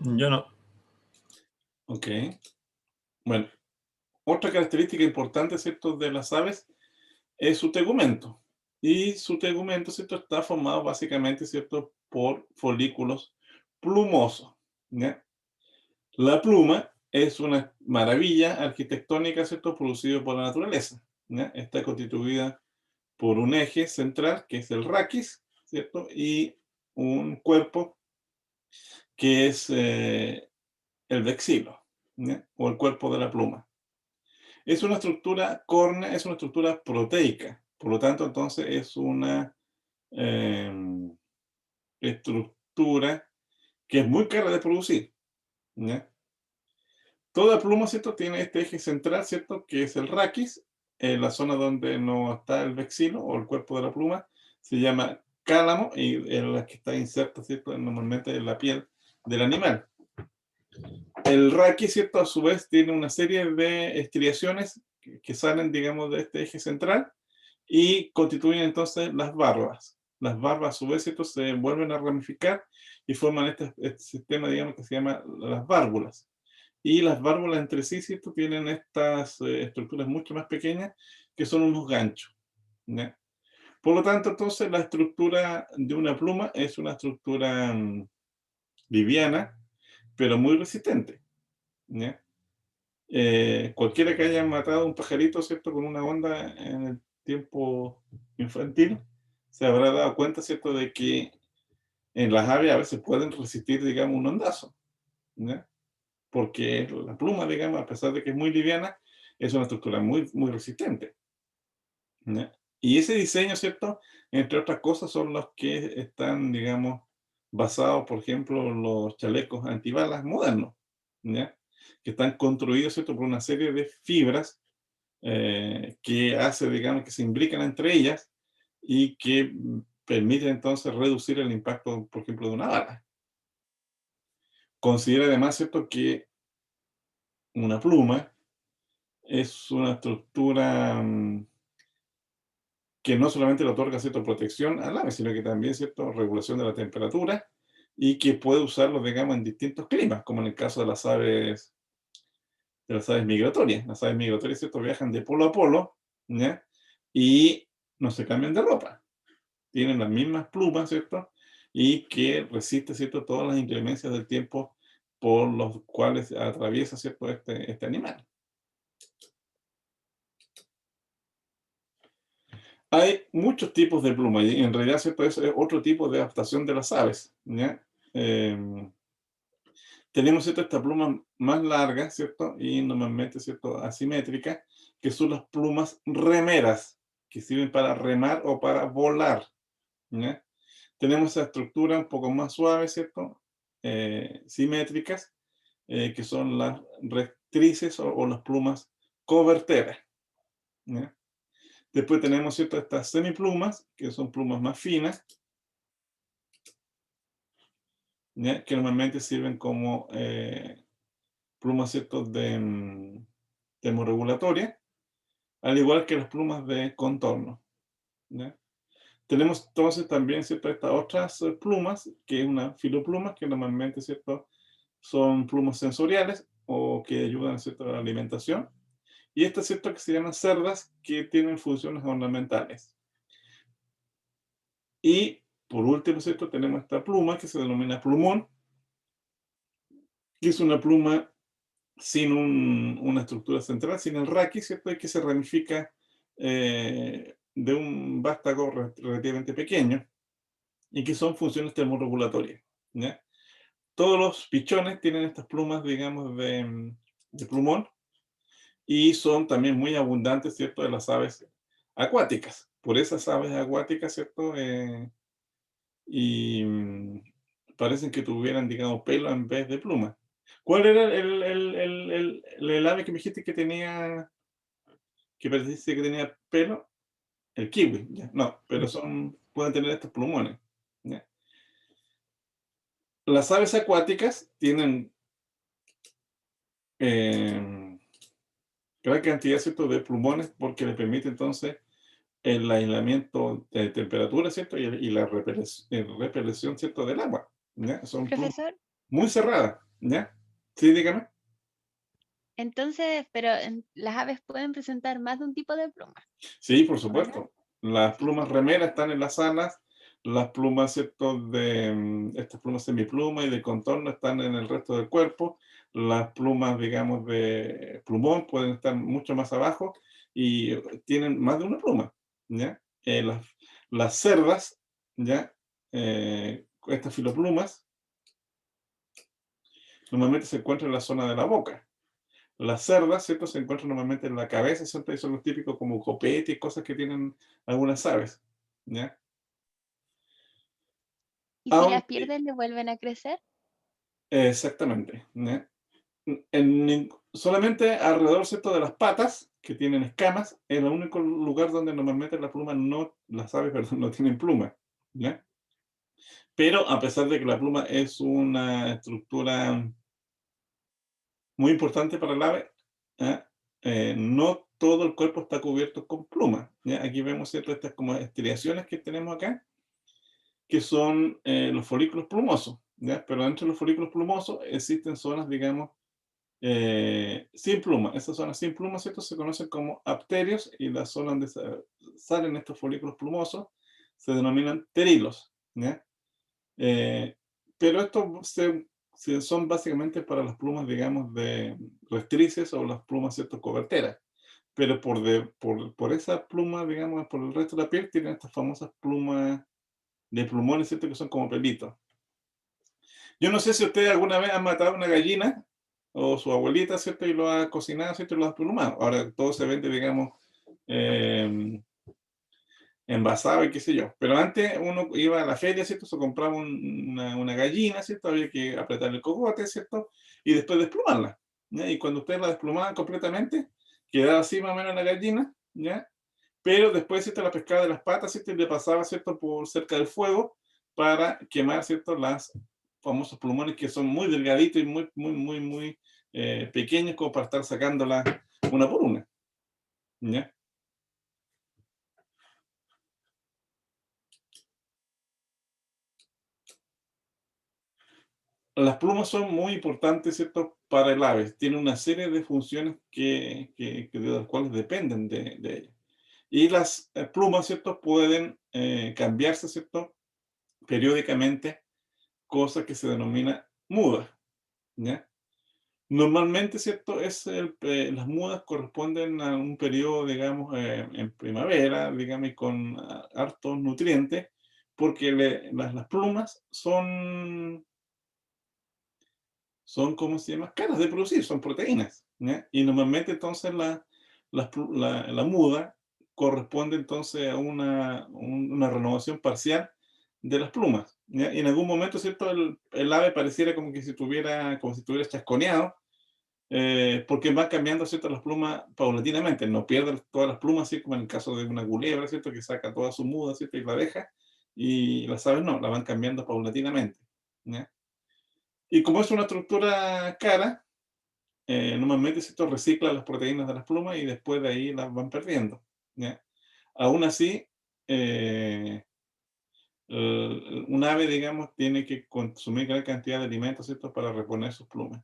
Speaker 2: Yo no.
Speaker 1: Ok. Bueno, otra característica importante, ¿cierto?, de las aves es su tegumento. Y su tegumento, ¿cierto?, está formado básicamente, ¿cierto?, por folículos plumosos, ¿ya? La pluma es una maravilla arquitectónica, ¿cierto?, producida por la naturaleza, ¿ya? Está constituida por un eje central, que es el raquis, ¿cierto?, y un cuerpo que es el vexilo, ¿ya?, o el cuerpo de la pluma. Es una estructura córnea, es una estructura proteica, por lo tanto, entonces es una estructura que es muy cara de producir, ¿ya? Toda pluma, ¿cierto?, tiene este eje central, ¿cierto?, que es el raquis, en la zona donde no está el vexilo o el cuerpo de la pluma, se llama cálamo, y en la que está inserta, ¿cierto?, normalmente en la piel del animal. El raquis, ¿cierto?, a su vez tiene una serie de estriaciones que salen, digamos, de este eje central y constituyen entonces las barbas. Las barbas, a su vez, ¿cierto?, se vuelven a ramificar y forman este sistema, digamos, que se llama las bárbulas. Y las bárbulas entre sí, ¿cierto?, tienen estas estructuras mucho más pequeñas que son unos ganchos, ¿ya? Por lo tanto, entonces, la estructura de una pluma es una estructura liviana, pero muy resistente, ¿ya? Cualquiera que haya matado un pajarito, ¿cierto?, con una onda en el tiempo infantil, se habrá dado cuenta, ¿cierto?, de que en las aves a veces pueden resistir, digamos, un ondazo, ¿ya? Porque la pluma, digamos, a pesar de que es muy liviana, es una estructura muy, muy resistente, ¿ya? Y ese diseño, ¿cierto?, entre otras cosas, son los que están, digamos, basados, por ejemplo, en los chalecos antibalas modernos, ¿ya?, que están construidos, ¿cierto?, por una serie de fibras que hace, digamos, que se imbrican entre ellas y que permite entonces reducir el impacto, por ejemplo, de una bala. Considera además, ¿cierto?, que una pluma es una estructura que no solamente le otorga, ¿cierto?, protección al ave, sino que también, ¿cierto?, regulación de la temperatura, y que puede usarlo, digamos, en distintos climas, como en el caso de las aves migratorias. Las aves migratorias, ¿cierto?, viajan de polo a polo, ¿ya?, y no se cambian de ropa. Tienen las mismas plumas, ¿cierto?, y que resiste, ¿cierto?, todas las inclemencias del tiempo por los cuales atraviesa, ¿cierto?, este animal. Hay muchos tipos de plumas y en realidad, ¿cierto?, es otro tipo de adaptación de las aves, ¿ya? Tenemos, ¿cierto?, esta pluma más larga, ¿cierto?, y normalmente, ¿cierto?, asimétrica, que son las plumas remeras, que sirven para remar o para volar, ¿ya? Tenemos esa estructura un poco más suave, ¿cierto?, simétricas, que son las rectrices o las plumas coberteras, ¿ya? Después tenemos, ¿cierto?, estas semiplumas, que son plumas más finas, ¿ya?, que normalmente sirven como plumas, ¿cierto?, de termorregulatoria, al igual que las plumas de contorno, ¿ya? Tenemos entonces también, ¿cierto?, estas otras plumas, que es una filopluma, que normalmente, ¿cierto?, son plumas sensoriales o que ayudan, ¿cierto?, a la alimentación. Y estas, ¿cierto?, que se llaman cerdas, que tienen funciones ornamentales. Y por último, ¿cierto?, tenemos esta pluma que se denomina plumón, que es una pluma sin una estructura central, sin el raquis, ¿cierto?, y que se ramifica de un vástago relativamente pequeño y que son funciones termorregulatorias, ¿ya? Todos los pichones tienen estas plumas, digamos, de plumón y son también muy abundantes, ¿cierto?, de las aves acuáticas. Por esas aves acuáticas, ¿cierto? Y parecen que tuvieran, digamos, pelo en vez de pluma. ¿Cuál era el ave que me dijiste que tenía, que parecía que tenía pelo? El kiwi, ya. No, pero pueden tener estos plumones, ¿ya? Las aves acuáticas tienen gran cantidad, ¿cierto?, de plumones porque les permite entonces el aislamiento de temperatura, ¿cierto? Y la repelación, ¿cierto?, del agua, ¿ya? Son plumas
Speaker 4: Profesor,
Speaker 1: muy cerradas, ¿ya? Sí, dígame.
Speaker 4: entonces, pero las aves pueden presentar más de un tipo de pluma,
Speaker 1: Sí, por
Speaker 4: ¿o no?
Speaker 1: supuesto. Las plumas remeras están en las alas, las plumas, ¿cierto?, estas plumas semipluma y de contorno están en el resto del cuerpo, las plumas, digamos, de plumón pueden estar mucho más abajo y tienen más de una pluma, ¿ya? Las cerdas, ¿ya? Estas filoplumas normalmente se encuentran en la zona de la boca. Las cerdas, ¿cierto?, se encuentran normalmente en la cabeza, ¿cierto? Y son los típicos como copete y cosas que tienen algunas aves, ¿ya?
Speaker 4: Y si las
Speaker 1: Aunque,
Speaker 4: pierden, ¿le vuelven a crecer?
Speaker 1: exactamente, ¿ya? Solamente alrededor, ¿cierto?, de las patas, que tienen escamas, es el único lugar donde normalmente las aves, perdón, no tienen pluma, ¿ya? Pero a pesar de que la pluma es una estructura muy importante para el ave, ¿ya? No todo el cuerpo está cubierto con plumas, ¿ya? Aquí vemos, ¿cierto?, estas como estriaciones que tenemos acá, que son los folículos plumosos, ¿ya? Pero dentro de los folículos plumosos existen zonas, digamos, sin pluma. Esas zonas sin pluma, ¿cierto?, se conocen como apterios y las zonas donde salen estos folículos plumosos se denominan terilos, ¿ya? Eh, pero estos son básicamente para las plumas, digamos, de rectrices o las plumas, ¿cierto?, coberteras. Pero por esa pluma, digamos, por el resto de la piel, tienen estas famosas plumas de plumones, ¿cierto?, que son como pelitos. Yo no sé si usted alguna vez ha matado una gallina o su abuelita, ¿cierto?, y lo ha cocinado, ¿cierto?, y lo ha plumado. Ahora todo se vende, digamos, eh, envasado y qué sé yo. Pero antes uno iba a la feria, ¿cierto? Se compraba una gallina, ¿cierto? Había que apretar el cogote, ¿cierto? Y después desplumarla, ¿ya? Y cuando ustedes la desplumaban completamente, quedaba así más o menos la gallina, ¿ya? Pero después, ¿cierto?, la pescaba de las patas, ¿cierto? Y le pasaba, ¿cierto?, por cerca del fuego para quemar, ¿cierto?, las famosos plumones que son muy delgaditos y muy, muy, muy, muy pequeños como para estar sacándolas una por una, ¿ya? Las plumas son muy importantes, ¿cierto?, para el ave. Tienen una serie de funciones de las cuales dependen de ellas. Y las plumas, ¿cierto?, pueden cambiarse, ¿cierto?, periódicamente, cosa que se denomina muda, ¿ya? Normalmente, ¿cierto?, las mudas corresponden a un periodo, digamos, en primavera, digamos, y con hartos nutrientes, porque las plumas son, ¿cómo se llama?, caras de producir, son proteínas, ¿ya? Y normalmente entonces la muda corresponde entonces a una renovación parcial de las plumas, ¿ya? Y en algún momento, ¿cierto?, el ave pareciera como si estuviera chasconeado, porque van cambiando, ¿cierto?, las plumas paulatinamente, no pierden todas las plumas, así como en el caso de una culebra, ¿cierto?, que saca toda su muda, ¿cierto?, y la deja, y las aves no, la van cambiando paulatinamente, ¿ya? Y como es una estructura cara, normalmente esto recicla las proteínas de las plumas y después de ahí las van perdiendo, ¿ya? Aún así, un ave, digamos, tiene que consumir gran cantidad de alimentos, ¿cierto? Para reponer sus plumas.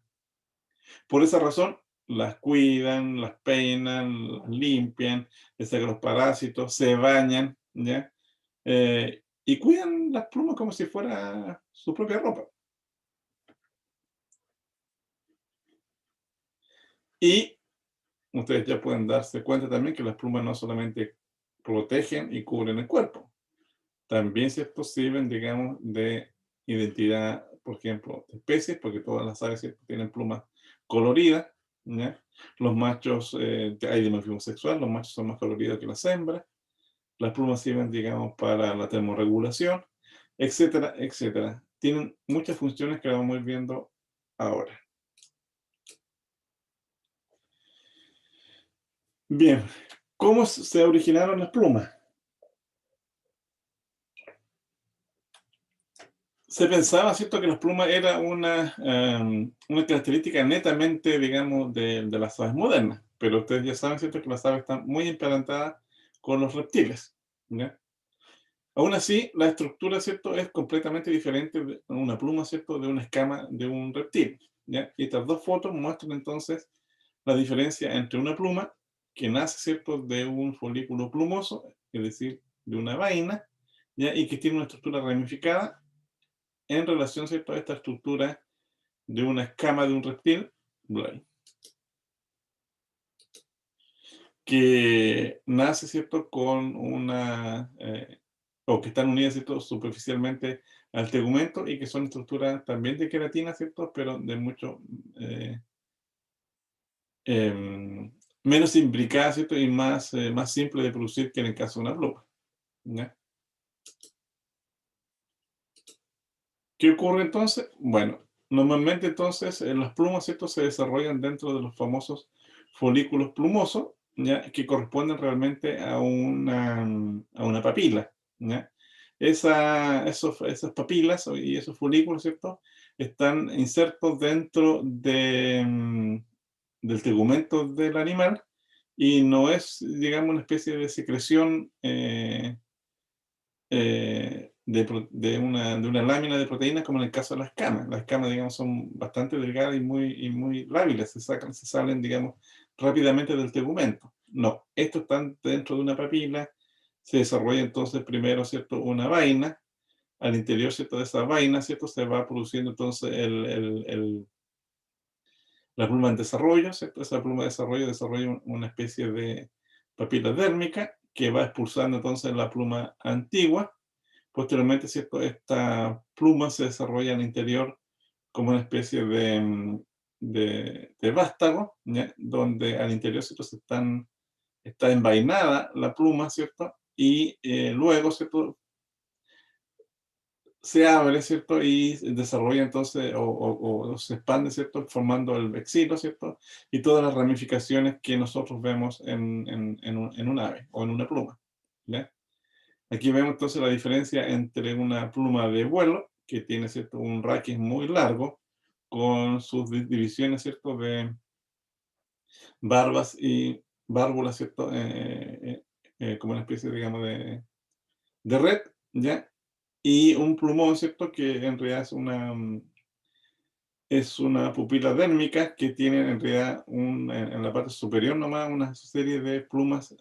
Speaker 1: Por esa razón, las cuidan, las peinan, las limpian, les sacan los parásitos, se bañan, ¿ya? Y cuidan las plumas como si fuera su propia ropa. Y ustedes ya pueden darse cuenta también que las plumas no solamente protegen y cubren el cuerpo, también, ¿cierto? Sirven, digamos, de identidad, por ejemplo, de especies, porque todas las aves, ¿cierto? Tienen plumas coloridas, ¿ya? Los machos, hay dimorfismo sexual, los machos son más coloridos que las hembras. Las plumas sirven, digamos, para la termorregulación, etcétera, etcétera. Tienen muchas funciones que vamos a ir viendo ahora. Bien, ¿cómo se originaron las plumas? Se pensaba, ¿cierto?, que las plumas era una característica netamente, digamos, de las aves modernas, pero ustedes ya saben, ¿cierto?, que las aves están muy emparentadas con los reptiles, ¿ya? Aún así, la estructura, ¿cierto?, es completamente diferente de una pluma, ¿cierto?, de una escama de un reptil, ¿ya? Y estas dos fotos muestran entonces la diferencia entre una pluma que nace, ¿cierto?, de un folículo plumoso, es decir, de una vaina, ¿ya? Y que tiene una estructura ramificada en relación, ¿cierto?, a esta estructura de una escama de un reptil, Blay, que nace, ¿cierto?, con una, o que están unidas, ¿cierto?, superficialmente al tegumento y que son estructuras también de queratina, ¿cierto?, pero de mucho menos imbricadas, ¿cierto?, y más simple de producir que en el caso de una pluma, ¿ya? ¿Qué ocurre entonces? Bueno, normalmente entonces las plumas, ¿cierto?, se desarrollan dentro de los famosos folículos plumosos, ¿ya?, que corresponden realmente a una papila, ¿ya? Esas papilas y esos folículos, ¿cierto?, están insertos dentro del tegumento del animal y no es, digamos, una especie de secreción de una lámina de proteínas como en el caso de las escamas. Las escamas, digamos, son bastante delgadas y muy lábiles, se salen, digamos, rápidamente del tegumento. No, estos están dentro de una papila, se desarrolla entonces primero, ¿cierto?, una vaina, al interior, ¿cierto?, de esa vaina, ¿cierto?, se va produciendo entonces la pluma en desarrollo, ¿cierto? Esa pluma de desarrollo desarrolla una especie de papila dérmica que va expulsando entonces la pluma antigua. Posteriormente, ¿cierto?, esta pluma se desarrolla al interior como una especie de vástago, ¿ya?, donde al interior, ¿cierto?, está envainada la pluma, ¿cierto? Y luego, ¿cierto?, se abre, ¿cierto? Y desarrolla entonces o se expande, ¿cierto?, formando el vexilo, ¿cierto? Y todas las ramificaciones que nosotros vemos en un ave o en una pluma, ¿ya? Aquí vemos entonces la diferencia entre una pluma de vuelo, que tiene, ¿cierto?, un raquis muy largo, con sus divisiones, ¿cierto?, de barbas y válvulas, ¿cierto?, como una especie, digamos, de red, ¿ya? Y un plumón, ¿cierto?, que en realidad es una pupila dérmica que tiene en realidad en la parte superior nomás una serie de plumas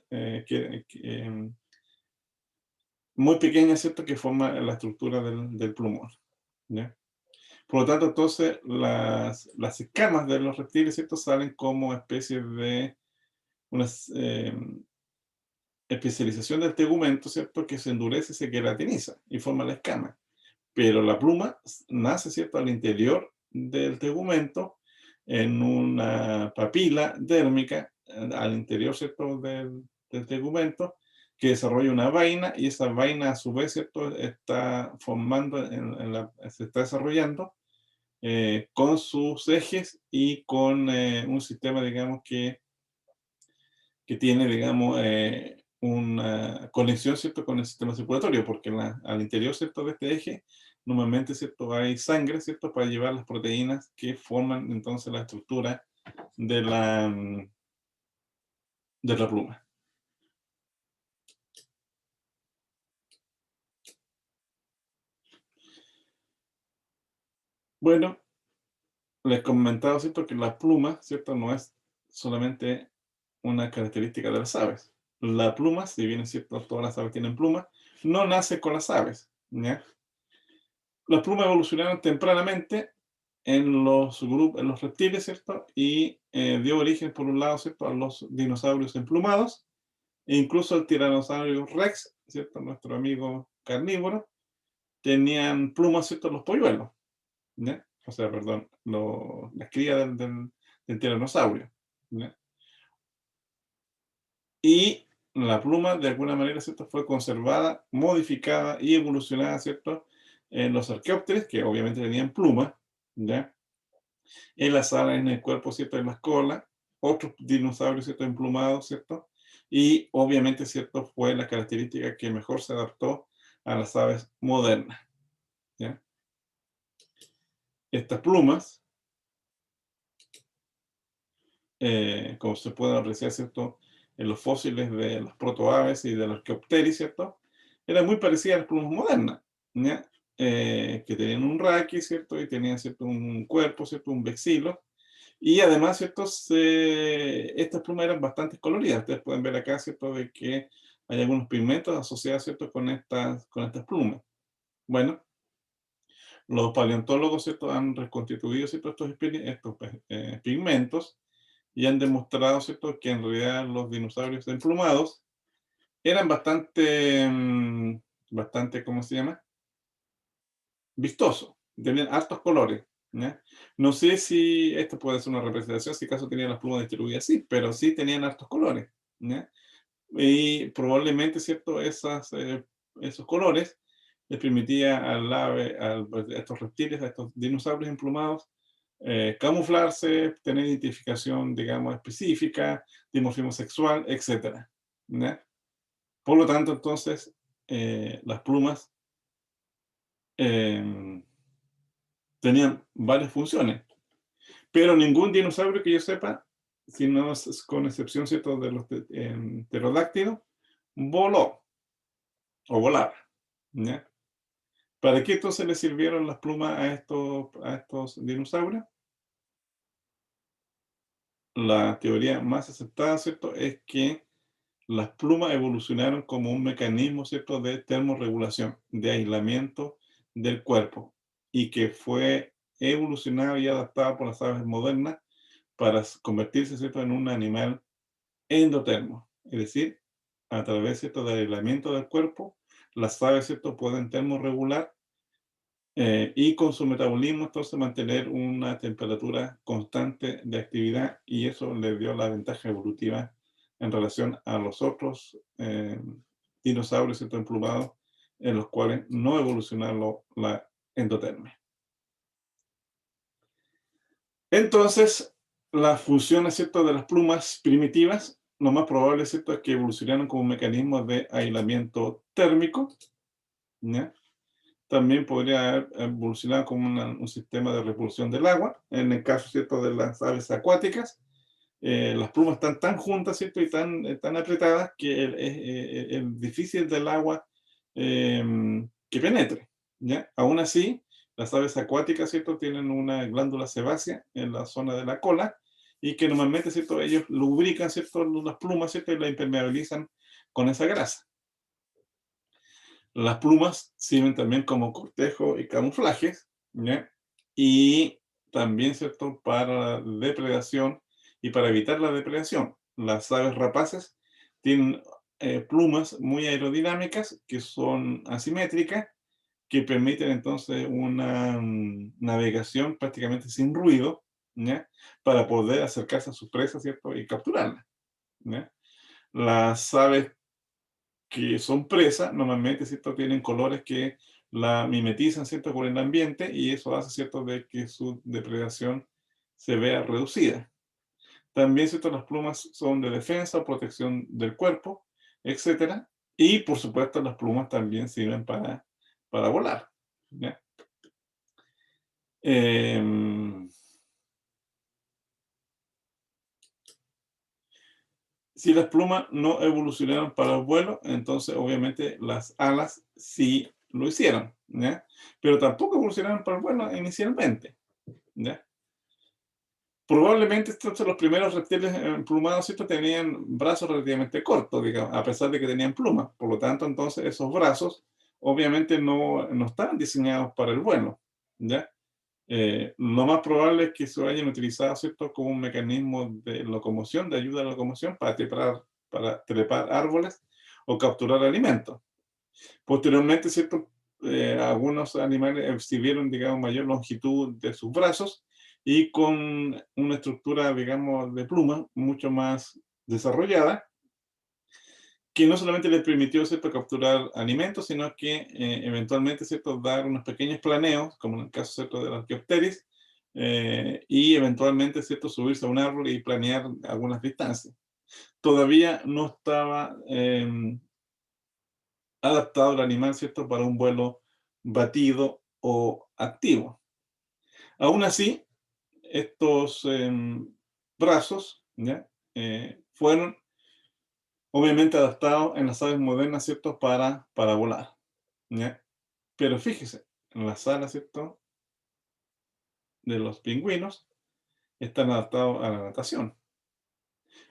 Speaker 1: muy pequeñas, ¿cierto?, que forman la estructura del plumón, ¿ya? Por lo tanto, entonces, las escamas de los reptiles, ¿cierto?, salen como especie de una especialización del tegumento, ¿cierto?, que se endurece y se queratiniza y forma la escama. Pero la pluma nace, ¿cierto?, al interior del tegumento, en una papila dérmica, al interior, ¿cierto?, del tegumento, que desarrolla una vaina, y esa vaina, a su vez, ¿cierto?, está formando, se está desarrollando con sus ejes y con un sistema, digamos, que tiene, digamos, una conexión, ¿cierto?, con el sistema circulatorio, porque al interior, ¿cierto?, de este eje, normalmente, ¿cierto?, hay sangre, ¿cierto?, para llevar las proteínas que forman entonces la estructura de la pluma. Bueno, les comentaba, ¿cierto?, que la pluma, ¿cierto?, no es solamente una característica de las aves. La pluma, si bien es cierto, todas las aves tienen pluma, no nace con las aves, ¿ya? Las plumas evolucionaron tempranamente en los reptiles, ¿cierto? Y dio origen, por un lado, ¿cierto?, a los dinosaurios emplumados, e incluso el tiranosaurio Rex, ¿cierto?, nuestro amigo carnívoro, tenían plumas, ¿cierto?, los polluelos, ¿ya? O sea, perdón, las crías del tiranosaurio, ¿ya? Y la pluma, de alguna manera, ¿cierto?, fue conservada, modificada y evolucionada, ¿cierto?, en los arqueópteros, que obviamente tenían plumas, ¿ya?, en las alas, en el cuerpo, ¿cierto?, en las colas, otros dinosaurios, ¿cierto?, emplumados, ¿cierto? Y obviamente, ¿cierto?, fue la característica que mejor se adaptó a las aves modernas, ¿ya? Estas plumas, como se puede apreciar, ¿cierto?, en los fósiles de las protoaves y de los Archaeopteryx, ¿cierto?, eran muy parecidas a las plumas modernas, ¿ya? Que tenían un raquis, ¿cierto?, y tenían, ¿cierto?, un cuerpo, ¿cierto?, un vexilo, y además, ¿cierto?, estas plumas eran bastante coloridas. Ustedes pueden ver acá, ¿cierto?, de que hay algunos pigmentos asociados, ¿cierto?, con estas plumas. Bueno, los paleontólogos, ¿cierto?, han reconstituido, ¿cierto?, estos pigmentos, y han demostrado, ¿cierto?, que en realidad los dinosaurios emplumados eran bastante, ¿cómo se llama?, vistosos, tenían hartos colores, ¿ya? No sé si esto puede ser una representación, si acaso tenían las plumas distribuidas así, pero sí tenían hartos colores, ¿ya? Y probablemente, ¿cierto?, esos colores les permitía al ave, a estos reptiles, a estos dinosaurios emplumados, camuflarse, tener identificación, digamos, específica, dimorfismo sexual, etcétera, ¿ya? Por lo tanto, entonces, las plumas em, tenían varias funciones, pero ningún dinosaurio que yo sepa, si no es con excepción, ¿cierto?, de los pterodáctilos, voló o volaba, ¿ya? ¿Para qué entonces le sirvieron las plumas a estos dinosaurios? La teoría más aceptada, ¿cierto?, es que las plumas evolucionaron como un mecanismo, ¿cierto?, de termorregulación, de aislamiento del cuerpo, y que fue evolucionado y adaptado por las aves modernas para convertirse, ¿cierto?, en un animal endotermo. Es decir, a través, ¿cierto?, del aislamiento del cuerpo, las aves, ¿cierto?, pueden termorregular, y con su metabolismo, entonces, mantener una temperatura constante de actividad, y eso le dio la ventaja evolutiva en relación a los otros dinosaurios, ¿cierto?, emplumados, en los cuales no evolucionaron la endotermia. Entonces, las funciones, ¿cierto?, de las plumas primitivas, lo más probable, ¿cierto?, es que evolucionaron como mecanismos de aislamiento térmico, ¿ya? También podría haber evolucionado como un sistema de repulsión del agua. En el caso, ¿cierto?, de las aves acuáticas, las plumas están tan juntas, ¿cierto?, y tan apretadas que es difícil del agua que penetre, ¿ya? Aún así, las aves acuáticas, ¿cierto?, tienen una glándula sebácea en la zona de la cola, y que normalmente, ¿cierto?, ellos lubrican, ¿cierto?, las plumas, ¿cierto?, y la impermeabilizan con esa grasa. Las plumas sirven también como cortejo y camuflajes, ¿ya? Y también, ¿cierto?, para la depredación y para evitar la depredación. Las aves rapaces tienen plumas muy aerodinámicas, que son asimétricas, que permiten entonces una navegación prácticamente sin ruido, ¿ya?, para poder acercarse a sus presas, ¿cierto?, y capturarlas, ¿ya? Las aves que son presas, normalmente, ¿cierto?, tienen colores que la mimetizan, ¿cierto?, con el ambiente, y eso hace, ¿cierto?, de que su depredación se vea reducida. También, ¿cierto?, las plumas son de defensa o protección del cuerpo, etcétera. Y, por supuesto, las plumas también sirven para volar, ¿ya? Em, si las plumas no evolucionaron para el vuelo, entonces obviamente las alas sí lo hicieron, ¿ya? Pero tampoco evolucionaron para el vuelo inicialmente, ¿ya? Probablemente estos los primeros reptiles emplumados, ¿cierto? Tenían brazos relativamente cortos, digamos, a pesar de que tenían plumas. Por lo tanto, entonces, esos brazos obviamente no estaban diseñados para el vuelo, ¿ya? Lo más probable es que se hayan utilizado, ¿cierto?, como un mecanismo de locomoción, de ayuda a la locomoción, para trepar árboles o capturar alimentos. Posteriormente, ¿cierto?, algunos animales exhibieron, digamos, mayor longitud de sus brazos y con una estructura, digamos, de pluma mucho más desarrollada, que no solamente les permitió, ¿cierto?, capturar alimentos, sino que eventualmente, ¿cierto?, dar unos pequeños planeos, como en el caso, ¿cierto?, de la Archaeopteryx, y eventualmente, ¿cierto?, subirse a un árbol y planear algunas distancias. Todavía no estaba adaptado el animal, ¿cierto?, para un vuelo batido o activo. Aún así, estos brazos, ¿ya? Fueron obviamente adaptados en las aves modernas, ¿cierto?, para volar, ¿ya? Pero fíjese, en las alas, ¿cierto?, de los pingüinos están adaptados a la natación,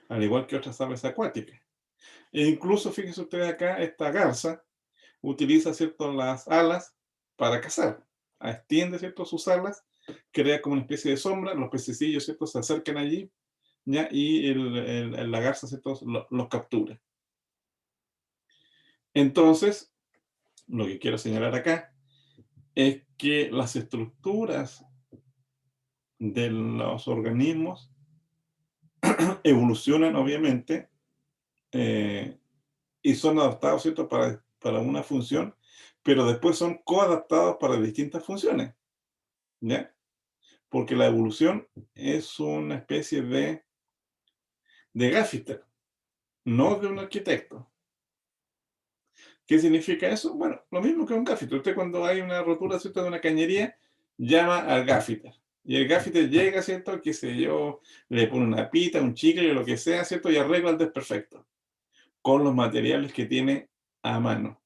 Speaker 1: al igual que otras aves acuáticas. E incluso, fíjese usted acá, esta garza utiliza, ¿cierto?, las alas para cazar. Extiende, ¿cierto?, sus alas, crea como una especie de sombra, los pececillos, ¿cierto?, se acercan allí, ¿ya? Y la garza, ¿cierto?, los captura. Entonces, lo que quiero señalar acá es que las estructuras de los organismos evolucionan, obviamente, y son adaptados, ¿cierto?, para una función, pero después son coadaptados para distintas funciones, ¿ya? Porque la evolución es una especie de gaffiter, no de un arquitecto. ¿Qué significa eso? Bueno, lo mismo que un gaffiter. Usted cuando hay una rotura, ¿cierto?, de una cañería, llama al gaffiter. Y el gaffiter llega, ¿cierto?, qué sé yo, le pone una pita, un chicle, lo que sea, ¿cierto?, y arregla el desperfecto con los materiales que tiene a mano.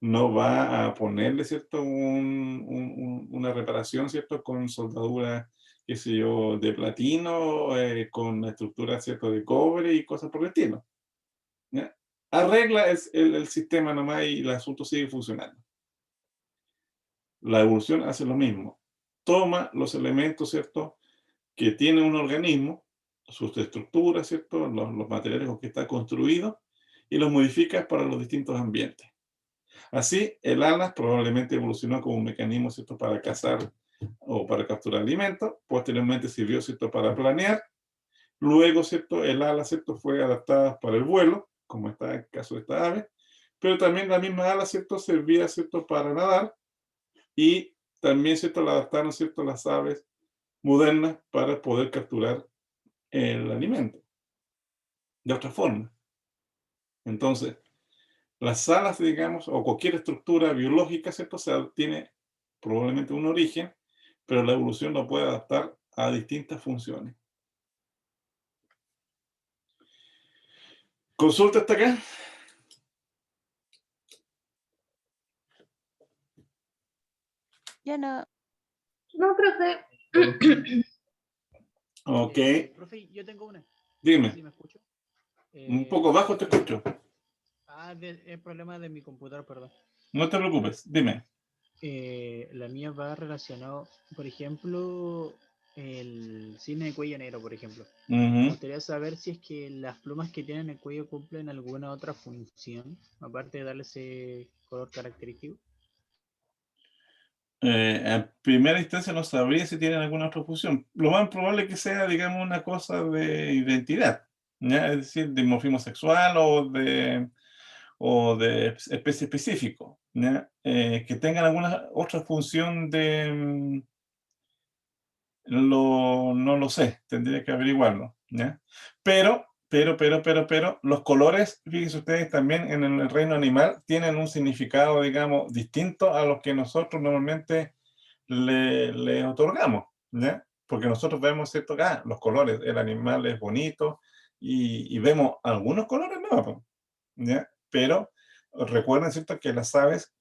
Speaker 1: No va a ponerle, ¿cierto?, una reparación, ¿cierto?, con soldadura, qué sé yo, de platino, con estructura, ¿cierto?, de cobre y cosas por el estilo, ¿ya? Arregla el sistema nomás y el asunto sigue funcionando. La evolución hace lo mismo. Toma los elementos, ¿cierto?, que tiene un organismo, sus estructuras, ¿cierto?, los materiales con que está construido, y los modifica para los distintos ambientes. Así, el alas probablemente evolucionó como un mecanismo, ¿cierto?, para cazar o para capturar alimentos. Posteriormente sirvió, ¿cierto?, para planear. Luego, ¿cierto?, el ala, ¿cierto?, fue adaptada para el vuelo, como está el caso de esta ave. Pero también la misma ala, ¿cierto?, servía, ¿cierto?, para nadar. Y también, ¿cierto?, la adaptaron, ¿cierto?, las aves modernas para poder capturar el alimento de otra forma. Entonces, las alas, digamos, o cualquier estructura biológica, ¿cierto?, tiene probablemente un origen, pero la evolución lo puede adaptar a distintas funciones. ¿Consulta hasta acá?
Speaker 3: Yo no.
Speaker 5: No, profe.
Speaker 1: Ok,
Speaker 6: Profe, yo tengo una.
Speaker 1: dime.
Speaker 6: ¿Sí me escucho?
Speaker 1: Un poco bajo te escucho.
Speaker 6: El problema de mi computador, perdón.
Speaker 1: No te preocupes, dime.
Speaker 6: La mía va relacionado, por ejemplo, el cisne de cuello negro, por ejemplo. Me
Speaker 1: Ujú.
Speaker 6: gustaría saber si es que las plumas que tienen en el cuello cumplen alguna otra función, aparte de darle ese color característico.
Speaker 1: En primera instancia no sabría si tienen alguna otra función. Lo más probable es que sea, digamos, una cosa de identidad, ¿ya? Es decir, de dimorfismo sexual o de especie específico, ¿ya? Que tengan alguna otra función no lo sé, tendría que averiguarlo, ¿ya? Pero, los colores, fíjense ustedes, también en el reino animal tienen un significado, digamos, distinto a los que nosotros normalmente le otorgamos, ¿ya? Porque nosotros vemos, ¿cierto? Los colores, el animal es bonito y vemos algunos colores, no, ¿ya? Pero recuerden, ¿cierto?, que las aves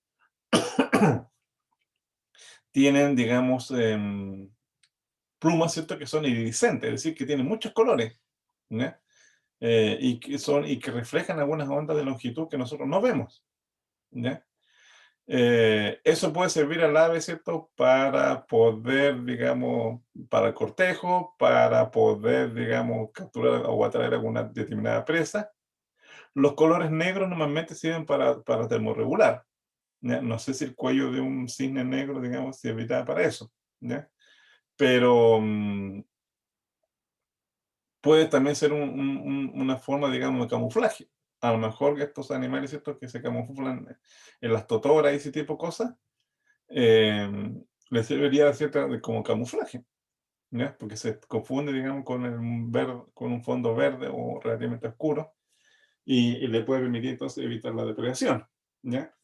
Speaker 1: tienen, digamos, plumas, ¿cierto? Que son iridiscentes, es decir, que tienen muchos colores, ¿ya? Y que reflejan algunas ondas de longitud que nosotros no vemos, ¿ya? Eso puede servir al ave, ¿cierto? Para poder, digamos, para el cortejo, para poder, digamos, capturar o atraer alguna determinada presa. Los colores negros normalmente sirven para termorregular, ¿ya? No sé si el cuello de un cisne negro, digamos, servirá para eso, ¿ya? Pero puede también ser una forma, digamos, de camuflaje. A lo mejor estos animales, ¿cierto? Que se camuflan en las totoras y ese tipo de cosas, les serviría como camuflaje, ¿ya? Porque se confunde, digamos, con un fondo verde o relativamente oscuro y le puede permitir entonces evitar la depredación, ¿ya?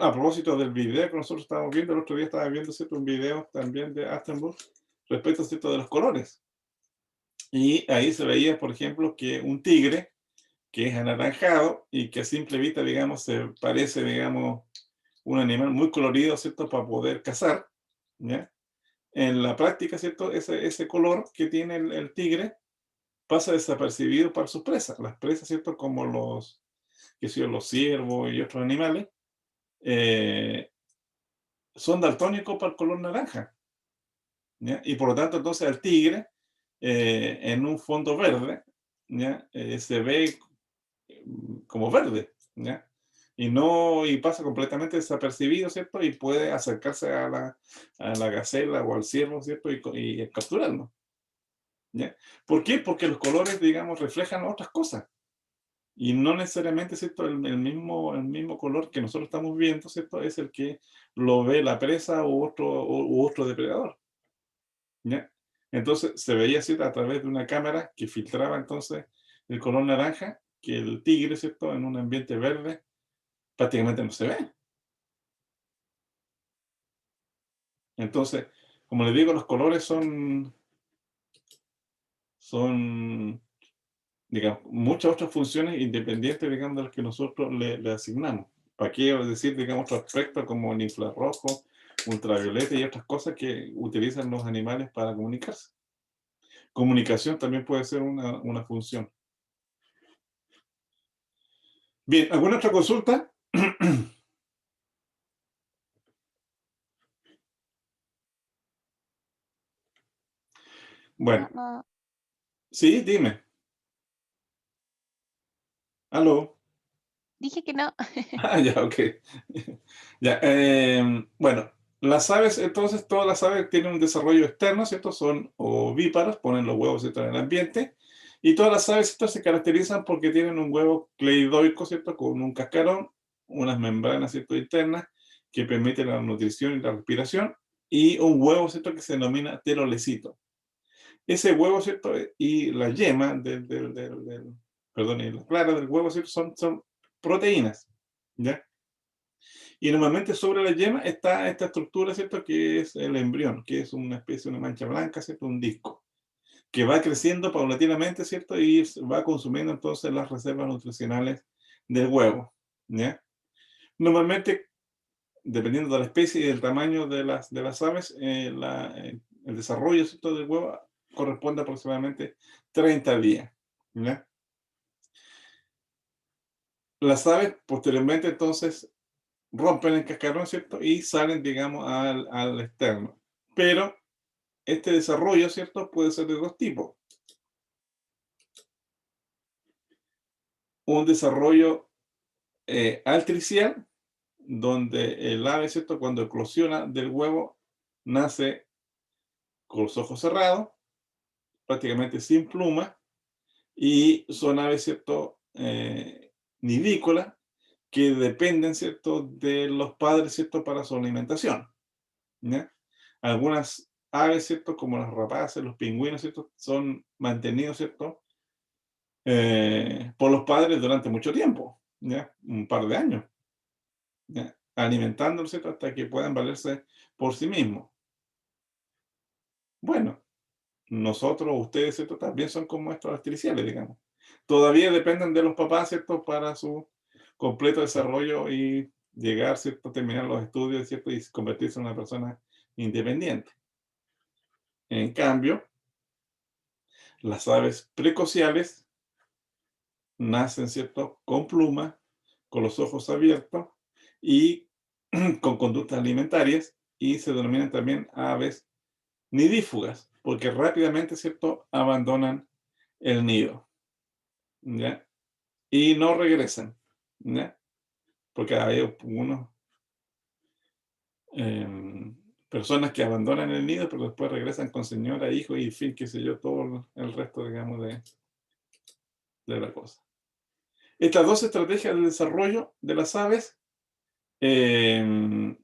Speaker 1: A propósito del video que nosotros estábamos viendo, el otro día estaba viendo, ¿cierto? Un video también de Attenborough respecto, ¿cierto? De los colores. Y ahí se veía, por ejemplo, que un tigre que es anaranjado y que a simple vista, digamos, se parece, digamos, un animal muy colorido, ¿cierto? Para poder cazar, ¿ya? En la práctica, ¿cierto? Ese color que tiene el tigre pasa desapercibido para sus presas. Las presas, ¿cierto? Como los ciervos y otros animales, son daltónicos para el color naranja, ¿ya? Y por lo tanto, entonces, al tigre, en un fondo verde, ¿ya? Se ve como verde, ¿ya? Y pasa completamente desapercibido, ¿cierto? Y puede acercarse a la gacela o al ciervo, ¿cierto? Y capturarlo, ¿ya? ¿Por qué? Porque los colores, digamos, reflejan otras cosas. Y no necesariamente, ¿cierto? El mismo color que nosotros estamos viendo, ¿cierto? Es el que lo ve la presa u otro depredador, ¿ya? Entonces se veía, ¿cierto? A través de una cámara que filtraba entonces el color naranja, que el tigre, ¿cierto? En un ambiente verde prácticamente no se ve. Entonces, como les digo, los colores son, digamos, muchas otras funciones independientes, digamos, de las que nosotros le asignamos. ¿Para qué decir, digamos, otro aspecto como el infrarrojo, ultravioleta y otras cosas que utilizan los animales para comunicarse? Comunicación también puede ser una función. Bien, ¿alguna otra consulta? Bueno,
Speaker 3: No,
Speaker 1: sí, dime. ¿Aló?
Speaker 3: dije que no.
Speaker 1: Ah, ya, ok. Ya, bueno, las aves, entonces, todas las aves tienen un desarrollo externo, ¿cierto? Son ovíparas, ponen los huevos, ¿cierto? En el ambiente. Y todas las aves, ¿cierto? Se caracterizan porque tienen un huevo cleidoico, ¿cierto? Con un cascarón, unas membranas, ¿cierto? Internas que permiten la nutrición y la respiración. Y un huevo, ¿cierto? Que se denomina telolecito. Ese huevo, ¿cierto? Y la yema perdón, y la clara del huevo, ¿cierto? Son proteínas, ¿ya? Y normalmente sobre la yema está esta estructura, ¿cierto? Que es el embrión, que es una especie de una mancha blanca, ¿cierto? Un disco, que va creciendo paulatinamente, ¿cierto? Y va consumiendo entonces las reservas nutricionales del huevo, ¿ya? Normalmente, dependiendo de la especie y del tamaño de las aves, el desarrollo, ¿cierto? Del huevo corresponde a aproximadamente 30 días, ¿ya? Las aves posteriormente entonces rompen el cascarón, ¿cierto? Y salen, digamos, al externo. Pero este desarrollo, ¿cierto? Puede ser de dos tipos. Un desarrollo altricial, donde el ave, ¿cierto? Cuando eclosiona del huevo, nace con los ojos cerrados, prácticamente sin pluma, y son aves, ¿cierto? Nidícolas, que dependen, ¿cierto? De los padres, ¿cierto? Para su alimentación, ¿ya? Algunas aves, ¿cierto? Como las rapaces, los pingüinos, ¿cierto? Son mantenidos, ¿cierto? Por los padres durante mucho tiempo, ¿ya? Un par de años, ¿ya? Alimentándolos, ¿cierto? Hasta que puedan valerse por sí mismos. Bueno, nosotros, ustedes, ¿cierto? También son como estos artificiales, digamos. Todavía dependen de los papás, ¿cierto? Para su completo desarrollo y llegar, ¿cierto? Terminar los estudios, ¿cierto? Y convertirse en una persona independiente. En cambio, las aves precociales nacen, ¿cierto? Con pluma, con los ojos abiertos y con conductas alimentarias, y se denominan también aves nidífugas, porque rápidamente, ¿cierto? Abandonan el nido, ¿ya? Y no regresan, ¿ya? Porque hay unos personas que abandonan el nido, pero después regresan con señora, hijo y fin, qué sé yo, todo el resto, digamos, de la cosa. Estas dos estrategias de desarrollo de las aves. Sí,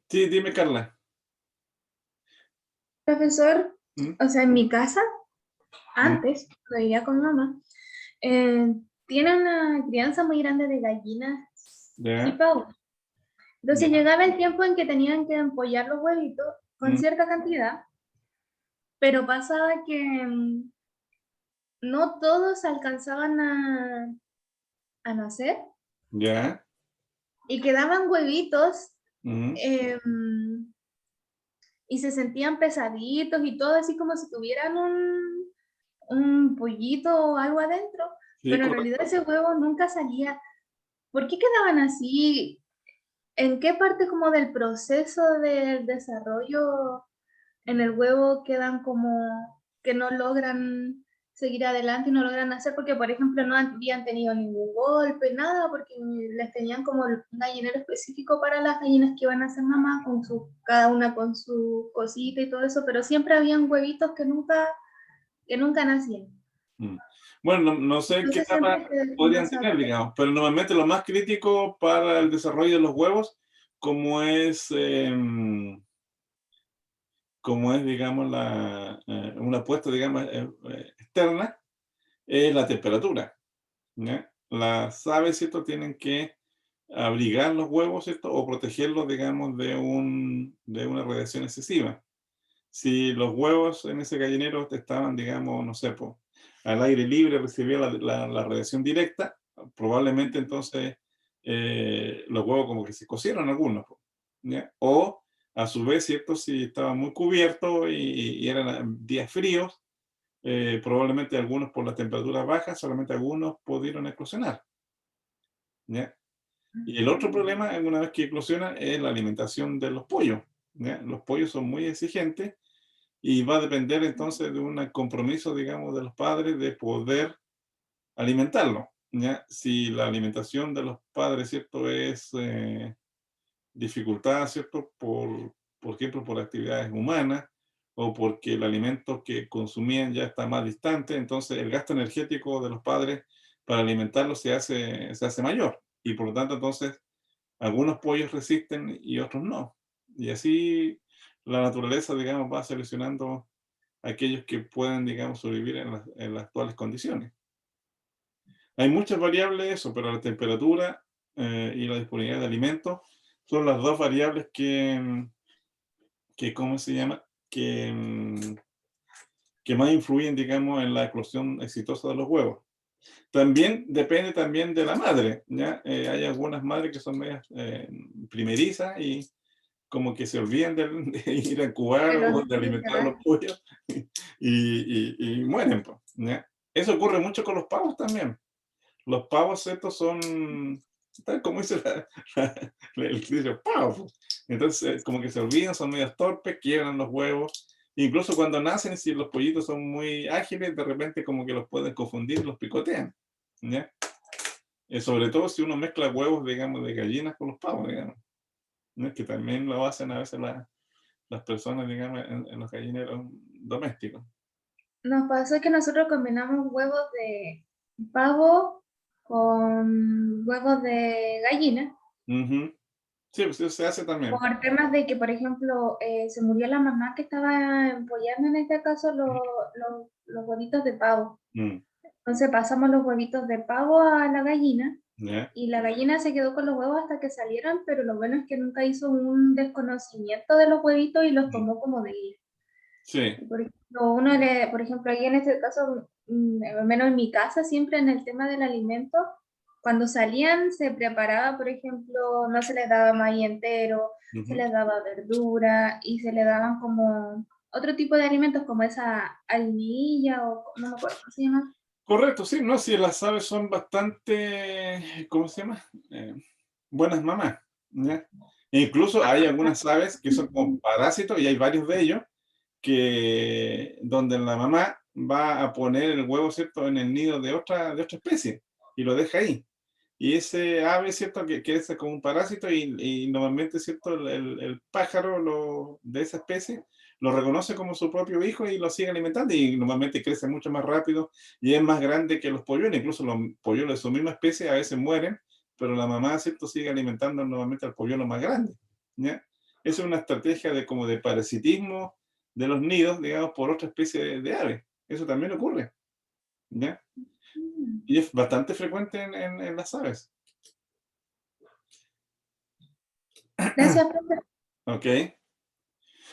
Speaker 1: dime, Carla.
Speaker 5: Profesor,
Speaker 1: ¿Mm?
Speaker 5: o sea, en mi casa,
Speaker 1: ¿Mm?
Speaker 5: antes, cuando vivía con mamá, tiene una crianza muy grande de gallinas y
Speaker 1: ¿Ya?
Speaker 5: pavos. Entonces
Speaker 1: Ya.
Speaker 5: llegaba el tiempo en que tenían que empollar los huevitos con
Speaker 1: ¿Mm?
Speaker 5: cierta cantidad, pero pasaba que no todos alcanzaban a nacer
Speaker 1: ¿Ya?
Speaker 5: y quedaban huevitos
Speaker 1: ¿Mm?
Speaker 5: y se sentían pesaditos y todo así como si tuvieran un pollito o algo adentro,
Speaker 1: Sí,
Speaker 5: pero en
Speaker 1: correcto.
Speaker 5: realidad ese huevo nunca salía. ¿Por qué quedaban así? ¿En qué parte como del proceso del desarrollo en el huevo quedan como que no logran seguir adelante y no logran hacer? Porque, por ejemplo, no habían tenido ningún golpe, nada, porque les tenían como un gallinero específico para las gallinas que iban a ser mamá, con cada una con su cosita y todo eso, pero siempre habían huevitos que nunca nacían.
Speaker 1: Mm. Bueno, no sé qué
Speaker 5: Entonces
Speaker 1: etapa
Speaker 5: siempre que
Speaker 1: podrían
Speaker 5: pasaba.
Speaker 1: tener, digamos, pero normalmente lo más crítico para el desarrollo de los huevos, como es, digamos, una apuesta, digamos, externa, es la temperatura, ¿ya? Las aves, ¿cierto? Tienen que abrigar los huevos, ¿cierto? O protegerlos, digamos, de una radiación excesiva. Si los huevos en ese gallinero estaban, digamos, no sé, al aire libre, recibía la radiación directa, probablemente entonces los huevos como que se cocieron algunos, ¿ya? O a su vez, ¿cierto? Si estaban muy cubiertos y eran días fríos, probablemente algunos por las temperaturas bajas, solamente algunos pudieron eclosionar, ¿ya? Y el otro problema, una vez que eclosionan, es la alimentación de los pollos, ¿ya? Los pollos son muy exigentes y va a depender entonces de un compromiso, digamos, de los padres de poder alimentarlo, ¿ya? Si la alimentación de los padres, ¿cierto? Es dificultada, ¿cierto? Por ejemplo, por actividades humanas o porque el alimento que consumían ya está más distante, entonces el gasto energético de los padres para alimentarlos se hace mayor. Y por lo tanto, entonces, algunos pollos resisten y otros no. Y así la naturaleza, digamos, va seleccionando aquellos que pueden, digamos, sobrevivir en las actuales condiciones. Hay muchas variables eso, pero la temperatura y la disponibilidad de alimentos son las dos variables que ¿cómo se llama? Que más influyen, digamos, en la eclosión exitosa de los huevos. También depende también de la madre, ¿ya? Hay algunas madres que son medias primerizas y como que se olvidan de ir a incubar o de alimentar a los pollos y mueren, pues, ¿ya? Eso ocurre mucho con los pavos también. Los pavos estos son, tal como dice el dicho, pavo. Entonces, como que se olvidan, son medios torpes, quiebran los huevos. Incluso cuando nacen, si los pollitos son muy ágiles, de repente como que los pueden confundir, los picotean, ¿ya? Sobre todo si uno mezcla huevos, digamos, de gallinas con los pavos, digamos, ¿no? Que también lo hacen a veces las personas, digamos, en los gallineros domésticos.
Speaker 5: Nos pasó que nosotros combinamos huevos de pavo con huevos de gallina,
Speaker 1: Ujú. Sí, pues eso se hace también.
Speaker 5: por temas de que, por ejemplo, se murió la mamá que estaba empollando en este caso los huevitos de pavo.
Speaker 1: Mm,
Speaker 5: Entonces pasamos los huevitos de pavo a la gallina
Speaker 1: ¿ya?
Speaker 5: y la gallina se quedó con los huevos hasta que salieron, pero lo bueno es que nunca hizo un desconocimiento de los huevitos y los tomó como de guía.
Speaker 1: Sí.
Speaker 5: Por ejemplo, por ejemplo, ahí en este caso, al menos en mi casa, siempre en el tema del alimento, cuando salían se preparaba, por ejemplo, no se les daba maíz entero, se
Speaker 1: Ujú.
Speaker 5: les daba verdura y se les daban como otro tipo de alimentos como esa almilla o no me acuerdo cómo se llama.
Speaker 1: Correcto, sí, no, sí, las aves son bastante, ¿cómo se llama? Buenas mamás, ¿ya? Incluso hay algunas aves que son como parásitos y hay varios de ellos que donde la mamá va a poner el huevo, ¿cierto?, en el nido de otra especie y lo deja ahí. Y ese ave, ¿cierto?, que es como un parásito y normalmente, ¿cierto?, el pájaro de esa especie lo reconoce como su propio hijo y lo sigue alimentando y normalmente crece mucho más rápido y es más grande que los polluelos. Incluso los polluelos de su misma especie a veces mueren, pero la mamá, ¿cierto?, sigue alimentando normalmente al polluelo más grande, ¿ya? Esa es una estrategia de como de parasitismo de los nidos, digamos, por otra especie de ave. Eso también ocurre, ¿ya?
Speaker 5: Mm.
Speaker 1: Y es bastante frecuente en las aves.
Speaker 5: Gracias, profe.
Speaker 1: ¿Ok?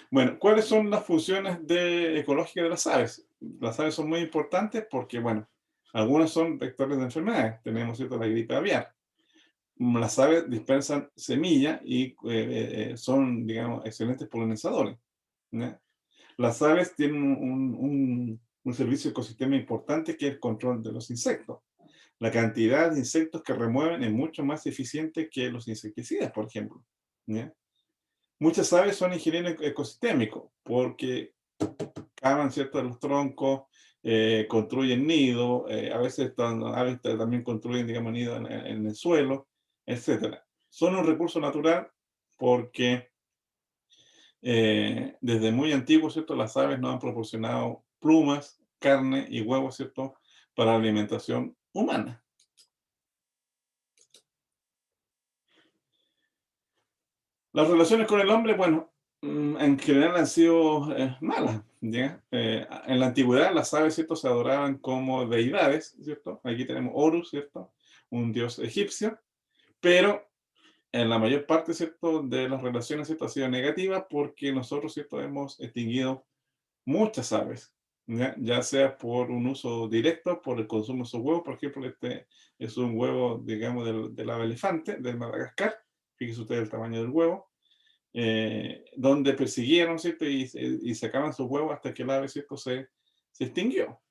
Speaker 1: Bueno, ¿cuáles son las funciones ecológicas de las aves? Las aves son muy importantes porque, bueno, algunas son vectores de enfermedades. Tenemos, ¿cierto?, la gripe aviar. Las aves dispersan semillas y son, digamos, excelentes polinizadores, ¿ya? Las aves tienen un servicio ecosistema importante que es el control de los insectos. La cantidad de insectos que remueven es mucho más eficiente que los insecticidas, por ejemplo, ¿ya? Muchas aves son ingenieros ecosistémicos porque cavan, ¿cierto?, los troncos, construyen nidos, a veces aves también construyen, digamos, nidos en el suelo, etc. Son un recurso natural porque desde muy antiguo, ¿cierto?, las aves nos han proporcionado plumas, carne y huevos, ¿cierto?, para la alimentación humana. Las relaciones con el hombre, bueno, en general han sido malas, ¿ya? En la antigüedad las aves, ¿cierto?, se adoraban como deidades, ¿cierto? Aquí tenemos Horus, ¿cierto?, un dios egipcio, pero en la mayor parte, ¿cierto?, de las relaciones, ¿cierto?, ha sido negativa porque nosotros, ¿cierto?, hemos extinguido muchas aves, ya sea por un uso directo, por el consumo de sus huevos. Por ejemplo, este es un huevo, digamos, del ave elefante, del Madagascar. Fíjese usted el tamaño del huevo. Donde persiguieron, ¿cierto?, y sacaban sus huevos hasta que el ave, ¿cierto?, se extinguió.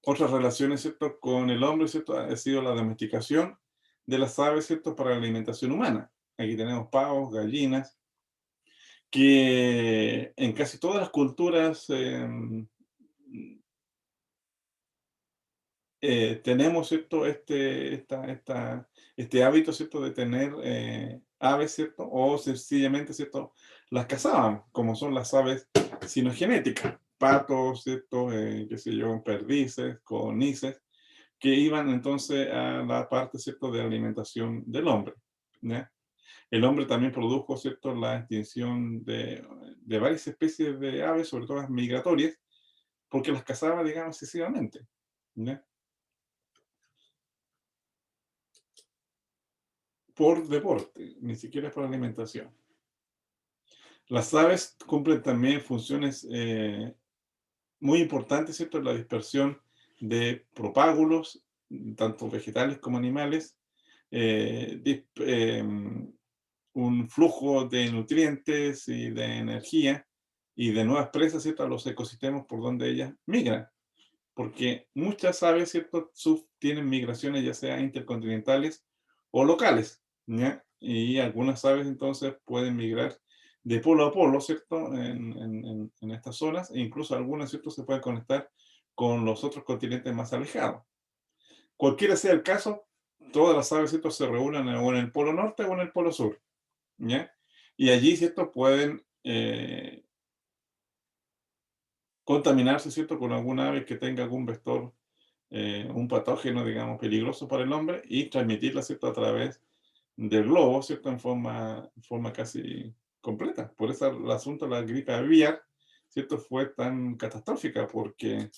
Speaker 1: Otras relaciones, ¿cierto?, con el hombre, ¿cierto?, ha sido la domesticación de las aves, ¿cierto?, para la alimentación humana. Aquí tenemos pavos, gallinas, que en casi todas las culturas tenemos, ¿cierto?, este hábito, ¿cierto?, de tener aves, ¿cierto?, o sencillamente, ¿cierto?, las cazaban, como son las aves sinogenéticas, patos, ¿cierto?, qué sé yo, perdices, codornices, que iban entonces a la parte, ¿cierto?, de alimentación del hombre, ¿ya? El hombre también produjo, ¿cierto?, la extinción de varias especies de aves, sobre todo las migratorias, porque las cazaba, digamos, excesivamente, ¿ya? Por deporte, ni siquiera por alimentación. Las aves cumplen también funciones muy importantes, ¿cierto?, en la dispersión de propágulos, tanto vegetales como animales, un flujo de nutrientes y de energía y de nuevas presas, ¿cierto?, a los ecosistemas por donde ellas migran. Porque muchas aves, ¿cierto?, tienen migraciones ya sea intercontinentales o locales, ¿ya? Y algunas aves entonces pueden migrar de polo a polo, ¿cierto?, en estas zonas, e incluso algunas, ¿cierto?, se pueden conectar con los otros continentes más alejados. Cualquiera sea el caso, todas las aves, ¿cierto?, se reúnen o en el polo norte o en el polo sur, ¿ya? Y allí, ¿cierto?, pueden contaminarse, ¿cierto?, con algún ave que tenga algún vector, un patógeno, digamos, peligroso para el hombre y transmitirla, ¿cierto?, a través del globo, ¿cierto?, en forma casi completa. Por eso el asunto de la gripe aviar, ¿cierto?, fue tan catastrófica porque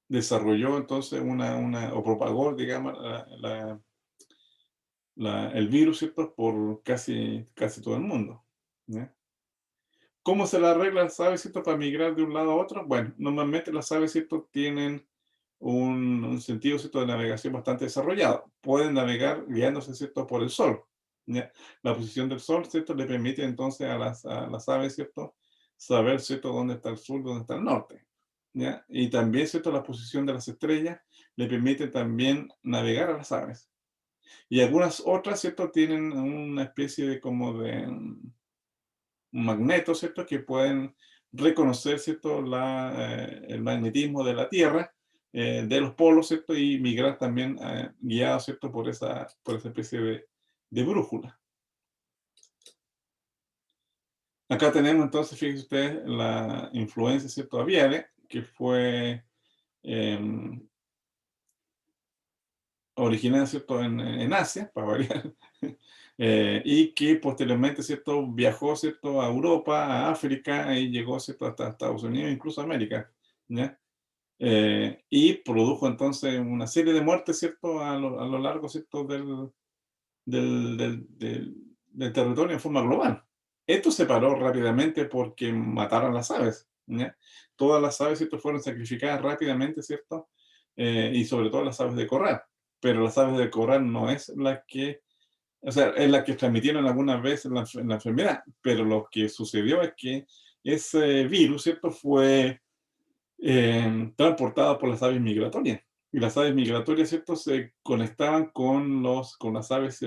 Speaker 1: desarrolló entonces o propagó, digamos, el virus, ¿cierto?, por casi todo el mundo, ¿ya? ¿Cómo se la arregla las aves, ¿cierto?, para migrar de un lado a otro? Bueno, normalmente las aves, ¿cierto?, tienen un sentido, ¿cierto?, de navegación bastante desarrollado. Pueden navegar guiándose, ¿cierto?, por el sol. ¿Ya? La posición del sol, ¿cierto?, le permite entonces a las aves, ¿cierto?, saber, ¿cierto?, dónde está el sur, dónde está el norte. ¿Ya? Y también, ¿cierto?, la posición de las estrellas le permite también navegar a las aves. Y algunas otras, ¿cierto?, tienen una especie de como de magneto, ¿cierto?, que pueden reconocer, ¿cierto?, el magnetismo de la Tierra, de los polos, ¿cierto?, y migrar también guiados, ¿cierto?, por esa especie de brújula. Acá tenemos entonces, fíjense ustedes, la influencia, ¿cierto?, aviaria, que fue originada, ¿cierto?, en Asia, para variar, y que posteriormente, ¿cierto?, viajó, ¿cierto?, a Europa, a África, y llegó, ¿cierto?, hasta Estados Unidos, incluso a América, ¿ya? Y produjo entonces una serie de muertes, ¿cierto?, a lo largo, ¿cierto?, del territorio en forma global. Esto se paró rápidamente porque mataron las aves, ¿ya? Todas las aves, ¿cierto?, fueron sacrificadas rápidamente, ¿cierto? Y sobre todo las aves de corral. Pero las aves de corral no es la que, o sea, es la que transmitieron algunas veces la enfermedad, pero lo que sucedió es que ese virus, ¿cierto?, fue transportado por las aves migratorias. Y las aves migratorias, ¿cierto?, se conectaban con las aves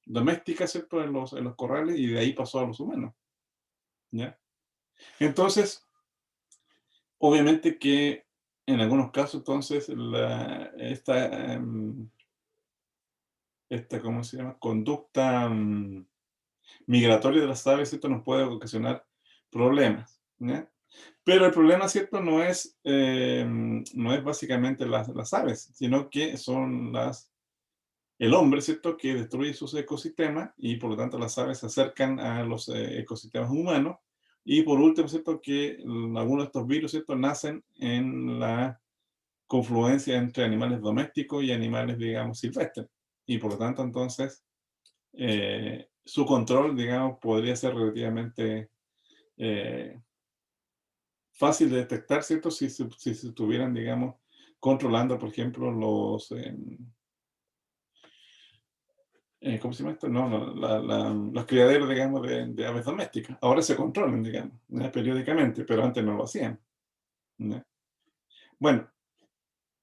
Speaker 1: domésticas, ¿cierto?, en los corrales, y de ahí pasó a los humanos, ¿ya? Entonces, obviamente que en algunos casos, entonces, esta, ¿cómo se llama?, conducta migratoria de las aves, ¿cierto?, nos puede ocasionar problemas, ¿ya? Pero el problema, ¿cierto?, no es básicamente las aves, sino que son el hombre, ¿cierto?, que destruye sus ecosistemas, y por lo tanto las aves se acercan a los ecosistemas humanos. Y por último, ¿cierto?, que algunos de estos virus, ¿cierto?, nacen en la confluencia entre animales domésticos y animales, digamos, silvestres. Y por lo tanto, entonces, su control, digamos, podría ser relativamente fácil de detectar, ¿cierto? Si se estuvieran, digamos, controlando, por ejemplo, ¿cómo se llama esto? No, los criaderos, digamos, de aves domésticas. Ahora se controlan, digamos, ¿ya?, periódicamente, pero antes no lo hacían, ¿ya? Bueno,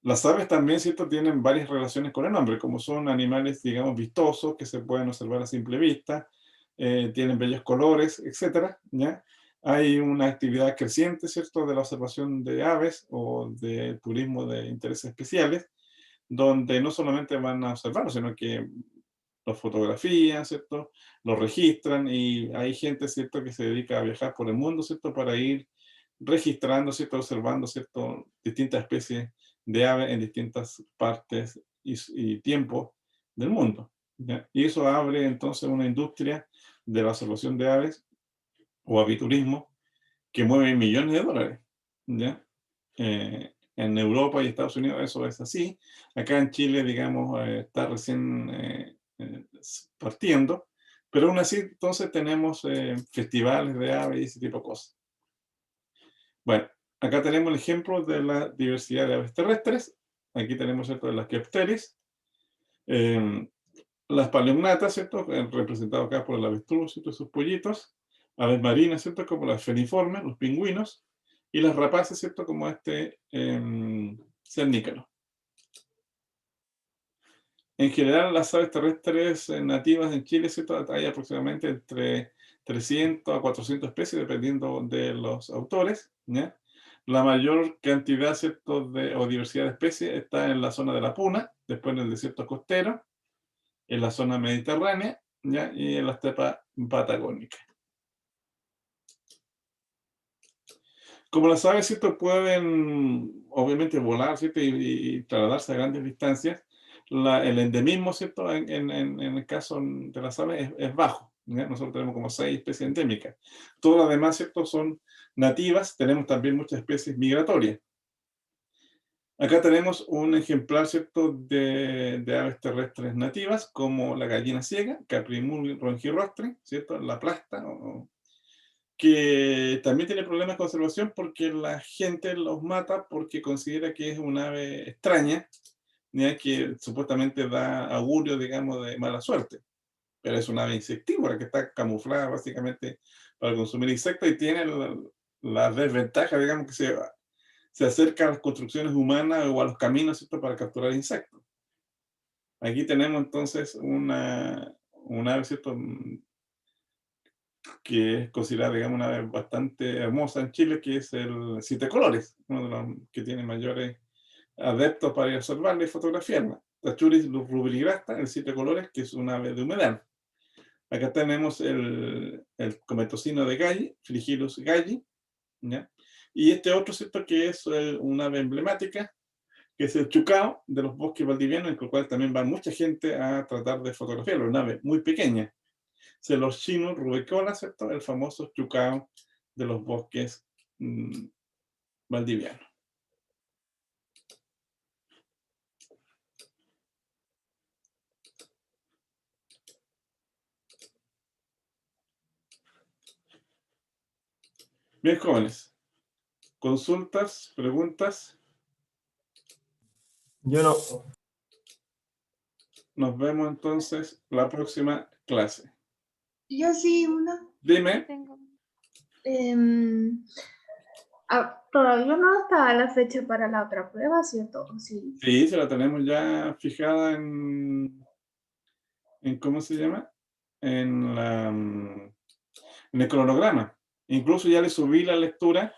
Speaker 1: las aves también, ¿cierto?, tienen varias relaciones con el hombre, como son animales, digamos, vistosos, que se pueden observar a simple vista, tienen bellos colores, etcétera, ¿ya? Hay una actividad creciente, ¿cierto?, de la observación de aves o de turismo de intereses especiales, donde no solamente van a observarlos, sino que los fotografían, ¿cierto?, los registran, y hay gente, ¿cierto?, que se dedica a viajar por el mundo, ¿cierto?, para ir registrando, ¿cierto?, observando, ¿cierto?, distintas especies de aves en distintas partes y tiempos del mundo, ¿ya? Y eso abre entonces una industria de la observación de aves o aviturismo que mueve millones de dólares, ¿ya? En Europa y Estados Unidos eso es así. Acá en Chile, digamos, está recién partiendo, pero aún así entonces tenemos festivales de aves y ese tipo de cosas. Bueno, acá tenemos el ejemplo de la diversidad de aves terrestres. Aquí tenemos, ¿cierto?, de las Quepteris, las paleognatas, ¿cierto?, representado acá por el avestruz, ¿cierto?, sus pollitos, aves marinas, ¿cierto?, como las feniformes, los pingüinos, y las rapaces, ¿cierto?, como este cernícalo. En general, las aves terrestres nativas en Chile, ¿cierto?, hay aproximadamente entre 300 a 400 especies, dependiendo de los autores, ¿ya? La mayor cantidad, ¿cierto?, o diversidad de especies está en la zona de la Puna, después en el desierto costero, en la zona mediterránea, ¿ya?, y en la estepa patagónica. Como las aves, ¿cierto?, pueden obviamente volar, ¿cierto?, y trasladarse a grandes distancias, el endemismo, ¿cierto?, en el caso de las aves es bajo, ¿ya? Nosotros tenemos como 6 especies endémicas. Todas las demás, ¿cierto?, son nativas. Tenemos también muchas especies migratorias. Acá tenemos un ejemplar, ¿cierto?, de aves terrestres nativas, como la gallina ciega, Caprimul rongirostre, ¿cierto?, la plasta, que también tiene problemas de conservación porque la gente los mata porque considera que es una ave extraña, ya que supuestamente da augurio, digamos, de mala suerte. Pero es una ave insectívora que está camuflada básicamente para consumir insectos y tiene la desventaja, digamos, que se acerca a las construcciones humanas o a los caminos, ¿cierto?, para capturar insectos. Aquí tenemos entonces una ave, ¿cierto?, que es considerada, digamos, una ave bastante hermosa en Chile, que es el siete colores, uno de los que tiene mayores adeptos para ir a observarla y fotografiarla. Tachuris rubrigrasta, el siete colores, que es una ave de humedal. Acá tenemos el cometocino de Galli, Frigilus galli, ¿ya? Y este otro, ¿cierto?, que es una ave emblemática, que es el chucao de los bosques valdivianos, en el cual también va mucha gente a tratar de fotografiarlo, una ave muy pequeña. Celorchinus rubicola, ¿cierto?, el famoso chucao de los bosques valdivianos. Bien, jóvenes. ¿Consultas? ¿Preguntas?
Speaker 2: Yo no.
Speaker 1: Nos vemos entonces la próxima clase.
Speaker 5: Yo sí, una.
Speaker 1: Dime.
Speaker 3: Tengo.
Speaker 5: Todavía no está la fecha para la otra prueba, ¿cierto? ¿O sí?
Speaker 1: Sí, se la tenemos ya fijada ¿cómo se llama? En el cronograma. Incluso ya le subí la lectura